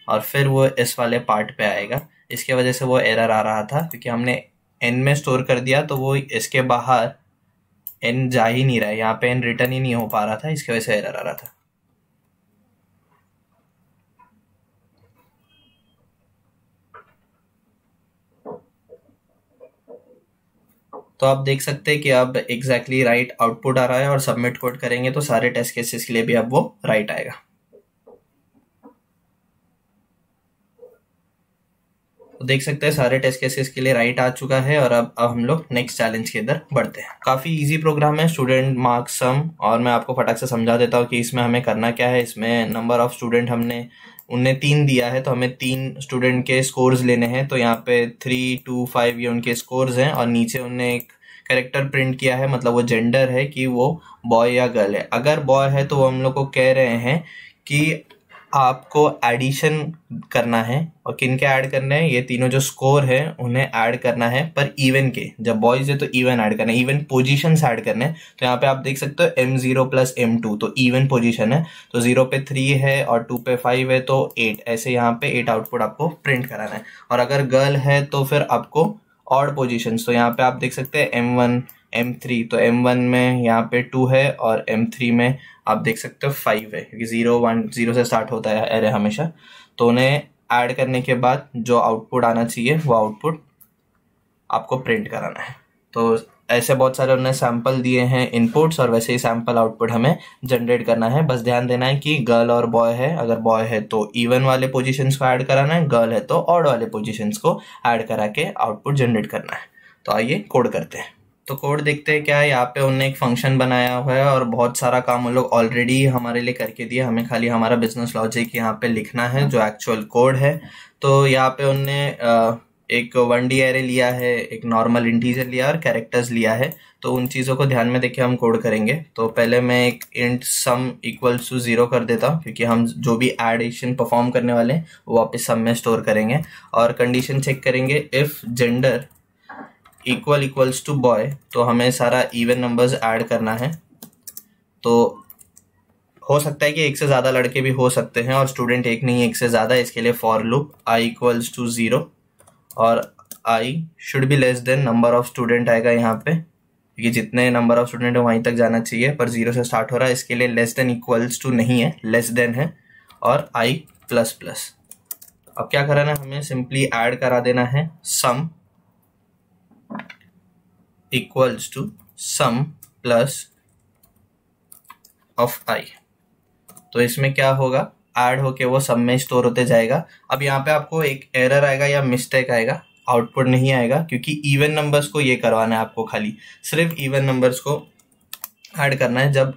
और फिर वो इस वाले पार्ट पे आएगा। इसके वजह से वो एरर आ रहा था, क्योंकि हमने n में स्टोर कर दिया तो वो इसके बाहर n जा ही नहीं रहा है, यहाँ पे n रिटर्न ही नहीं हो पा रहा था, इसकी वजह से एरर आ रहा था। तो आप देख सकते हैं कि अब एग्जैक्टली राइट आउटपुट आ रहा है, और सबमिट कोड करेंगे तो सारे टेस्ट केसेस के लिए भी अब वो राइट आएगा। तो देख सकते हैं सारे टेस्ट केसेस के लिए राइट आ चुका है। और अब हम लोग नेक्स्ट चैलेंज के अंदर बढ़ते हैं। काफी इजी प्रोग्राम है, स्टूडेंट मार्क्स सम, और मैं आपको फटाक से समझा देता हूँ कि इसमें हमें करना क्या है। इसमें नंबर ऑफ स्टूडेंट उनने 3 दिया है, तो हमें 3 स्टूडेंट के स्कोर्स लेने हैं। तो यहाँ पे 3 2 5 ये उनके स्कोर्स हैं, और नीचे उनने एक कैरेक्टर प्रिंट किया है, मतलब वो जेंडर है कि वो बॉय या गर्ल है। अगर बॉय है तो वो हम लोग को कह रहे हैं कि आपको एडिशन करना है, और किन के ऐड करना है, ये तीनों जो स्कोर है उन्हें ऐड करना है, पर इवन के। जब बॉयज है तो इवन ऐड करना है, इवन पोजीशंस ऐड करने हैं। तो यहाँ पे आप देख सकते हो m0 + m2, तो इवन पोजीशन है, तो 0 पे 3 है और 2 पे 5 है, तो 8, ऐसे यहाँ पे 8 आउटपुट आपको प्रिंट कराना है। और अगर गर्ल है तो फिर आपको ऑड पोजीशंस, तो यहाँ पे आप देख सकते हैं m1 m3, तो m1 में यहाँ पे 2 है, और m3 में आप देख सकते हो 5 है, क्योंकि 0 से स्टार्ट होता है एरे हमेशा। तो उन्हें ऐड करने के बाद जो आउटपुट आना चाहिए वो आउटपुट आपको प्रिंट कराना है। तो ऐसे बहुत सारे उन्होंने सैंपल दिए हैं इनपुट्स, और वैसे ही सैंपल आउटपुट हमें जनरेट करना है। बस ध्यान देना है कि गर्ल और बॉय है, अगर बॉय है तो इवन वाले पोजीशंस को ऐड कराना है, गर्ल है तो ऑड वाले पोजीशंस को ऐड करा के आउटपुट जनरेट करना है। तो आइए कोड करते हैं। तो कोड देखते हैं क्या है। यहाँ पे उन्होंने एक फंक्शन बनाया हुआ है, और बहुत सारा काम उन लोग ऑलरेडी हमारे लिए करके दिया, हमें खाली हमारा बिजनेस लॉजिक यहाँ पे लिखना है जो एक्चुअल कोड है। तो यहाँ पे उनने एक 1D एरे लिया है, एक नॉर्मल इंटीजर लिया और कैरेक्टर्स लिया है। तो उन चीज़ों को ध्यान में देके हम कोड करेंगे। तो पहले मैं एक इंट सम = 0 कर देता हूँ, क्योंकि हम जो भी एडिशन परफॉर्म करने वाले हैं वो वापस सम में स्टोर करेंगे। और कंडीशन चेक करेंगे, इफ जेंडर = बॉय, तो हमें सारा इवन नंबर्स ऐड करना है। तो हो सकता है कि एक से ज़्यादा लड़के भी हो सकते हैं, और स्टूडेंट एक नहीं, एक से ज़्यादा। इसके लिए फॉर लूप i = 0, और i should be less then number of student आएगा यहाँ पे, क्योंकि जितने नंबर ऑफ स्टूडेंट है वहीं तक जाना चाहिए, पर 0 से स्टार्ट हो रहा है। इसके लिए लेस देन = नहीं है, लेस देन है, और i++। अब क्या कराना है, हमें सिंपली ऐड करा देना है सम = सम प्लस ऑफ i। तो इसमें क्या होगा, ऐड होके वो सब में स्टोर होते जाएगा। अब यहाँ पे आपको एक एरर आएगा या मिस्टेक आएगा, आउटपुट नहीं आएगा, क्योंकि इवन नंबर्स को ये करवाना है आपको, खाली सिर्फ इवन नंबर्स को ऐड करना है जब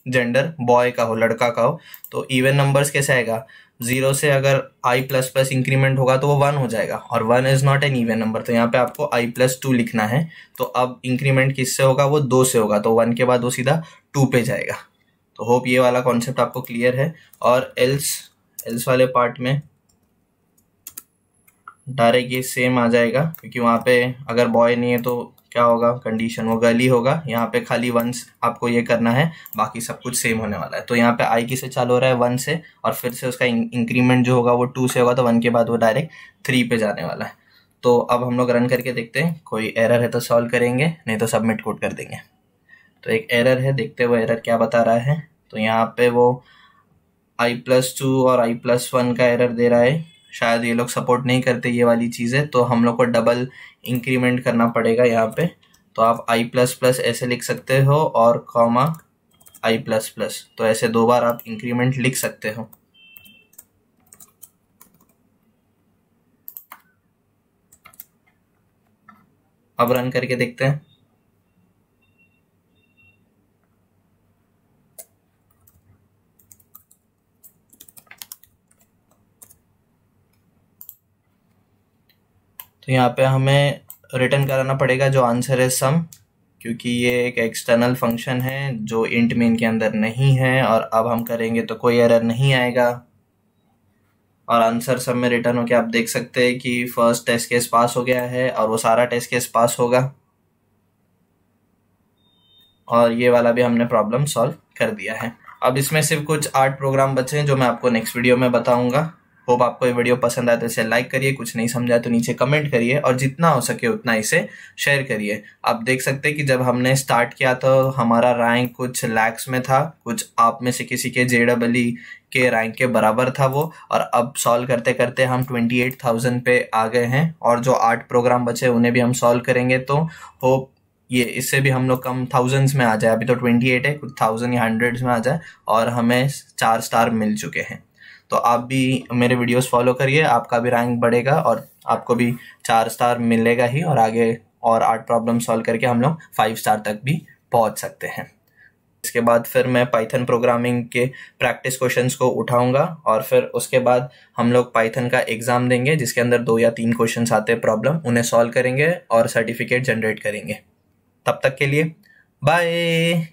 जेंडर बॉय का हो, लड़का का हो। तो इवन नंबर्स कैसे आएगा, 0 से अगर i++ इंक्रीमेंट होगा तो वो 1 हो जाएगा, और 1 is not an even number, तो यहाँ पे आपको i+2 लिखना है। तो अब इंक्रीमेंट किससे होगा, वो 2 से होगा, तो 1 के बाद वो सीधा 2 पे जाएगा। तो होप ये वाला कॉन्सेप्ट आपको क्लियर है। और एल्स वाले पार्ट में डायरेक्ट ये सेम आ जाएगा, क्योंकि वहाँ पे अगर बॉय नहीं है तो क्या होगा, कंडीशन वो गर्ल ही होगा। यहाँ पे खाली 1 आपको ये करना है, बाकी सब कुछ सेम होने वाला है। तो यहाँ पे आई किसे चालू हो रहा है, 1 से, और फिर से उसका इंक्रीमेंट जो होगा वो 2 से होगा, तो 1 के बाद वो डायरेक्ट 3 पे जाने वाला है। तो अब हम लोग रन करके देखते हैं, कोई एरर है तो सॉल्व करेंगे, नहीं तो सबमिट कोड कर देंगे। तो एक एरर है, देखते हैं वो एरर क्या बता रहा है। तो यहाँ पे वो i+2 और i+1 का एरर दे रहा है। शायद ये लोग सपोर्ट नहीं करते ये वाली चीज़ें, तो हम लोग को डबल इंक्रीमेंट करना पड़ेगा यहाँ पे। तो आप i++ ऐसे लिख सकते हो और कॉमा i++, तो ऐसे 2 बार आप इंक्रीमेंट लिख सकते हो। अब रन करके देखते हैं। तो यहाँ पे हमें रिटर्न कराना पड़ेगा जो आंसर है सम, क्योंकि ये एक एक्सटर्नल फंक्शन है जो इंट मेन के अंदर नहीं है। और अब हम करेंगे तो कोई एरर नहीं आएगा, और आंसर सब में रिटर्न होके आप देख सकते हैं कि फर्स्ट टेस्ट केस पास हो गया है, और वो सारा टेस्ट केस पास होगा। और ये वाला भी हमने प्रॉब्लम सॉल्व कर दिया है। अब इसमें सिर्फ कुछ 8 प्रोग्राम बचे हैं जो मैं आपको नेक्स्ट वीडियो में बताऊंगा। होप आपको ये वीडियो पसंद आए तो इसे लाइक करिए, कुछ नहीं समझा तो नीचे कमेंट करिए, और जितना हो सके उतना इसे शेयर करिए। आप देख सकते हैं कि जब हमने स्टार्ट किया तो हमारा रैंक कुछ लैक्स में था, कुछ आप में से किसी के JEE के रैंक के बराबर था वो, और अब सॉल्व करते करते हम 28,000 पे आ गए हैं। और जो 8 प्रोग्राम बचे उन्हें भी हम सॉल्व करेंगे, तो होप ये इससे भी हम लोग कम थाउजेंड्स में आ जाए। अभी तो 28 है, कुछ 1000 या 100s में आ जाए, और हमें 4 स्टार मिल चुके हैं। तो आप भी मेरे वीडियोस फॉलो करिए, आपका भी रैंक बढ़ेगा और आपको भी 4 स्टार मिलेगा ही, और आगे और 8 प्रॉब्लम सॉल्व करके हम लोग 5 स्टार तक भी पहुंच सकते हैं। इसके बाद फिर मैं पाइथन प्रोग्रामिंग के प्रैक्टिस क्वेश्चंस को उठाऊंगा, और फिर उसके बाद हम लोग पाइथन का एग्जाम देंगे जिसके अंदर 2 या 3 क्वेश्चंस आते हैं प्रॉब्लम, उन्हें सॉल्व करेंगे और सर्टिफिकेट जनरेट करेंगे। तब तक के लिए बाय।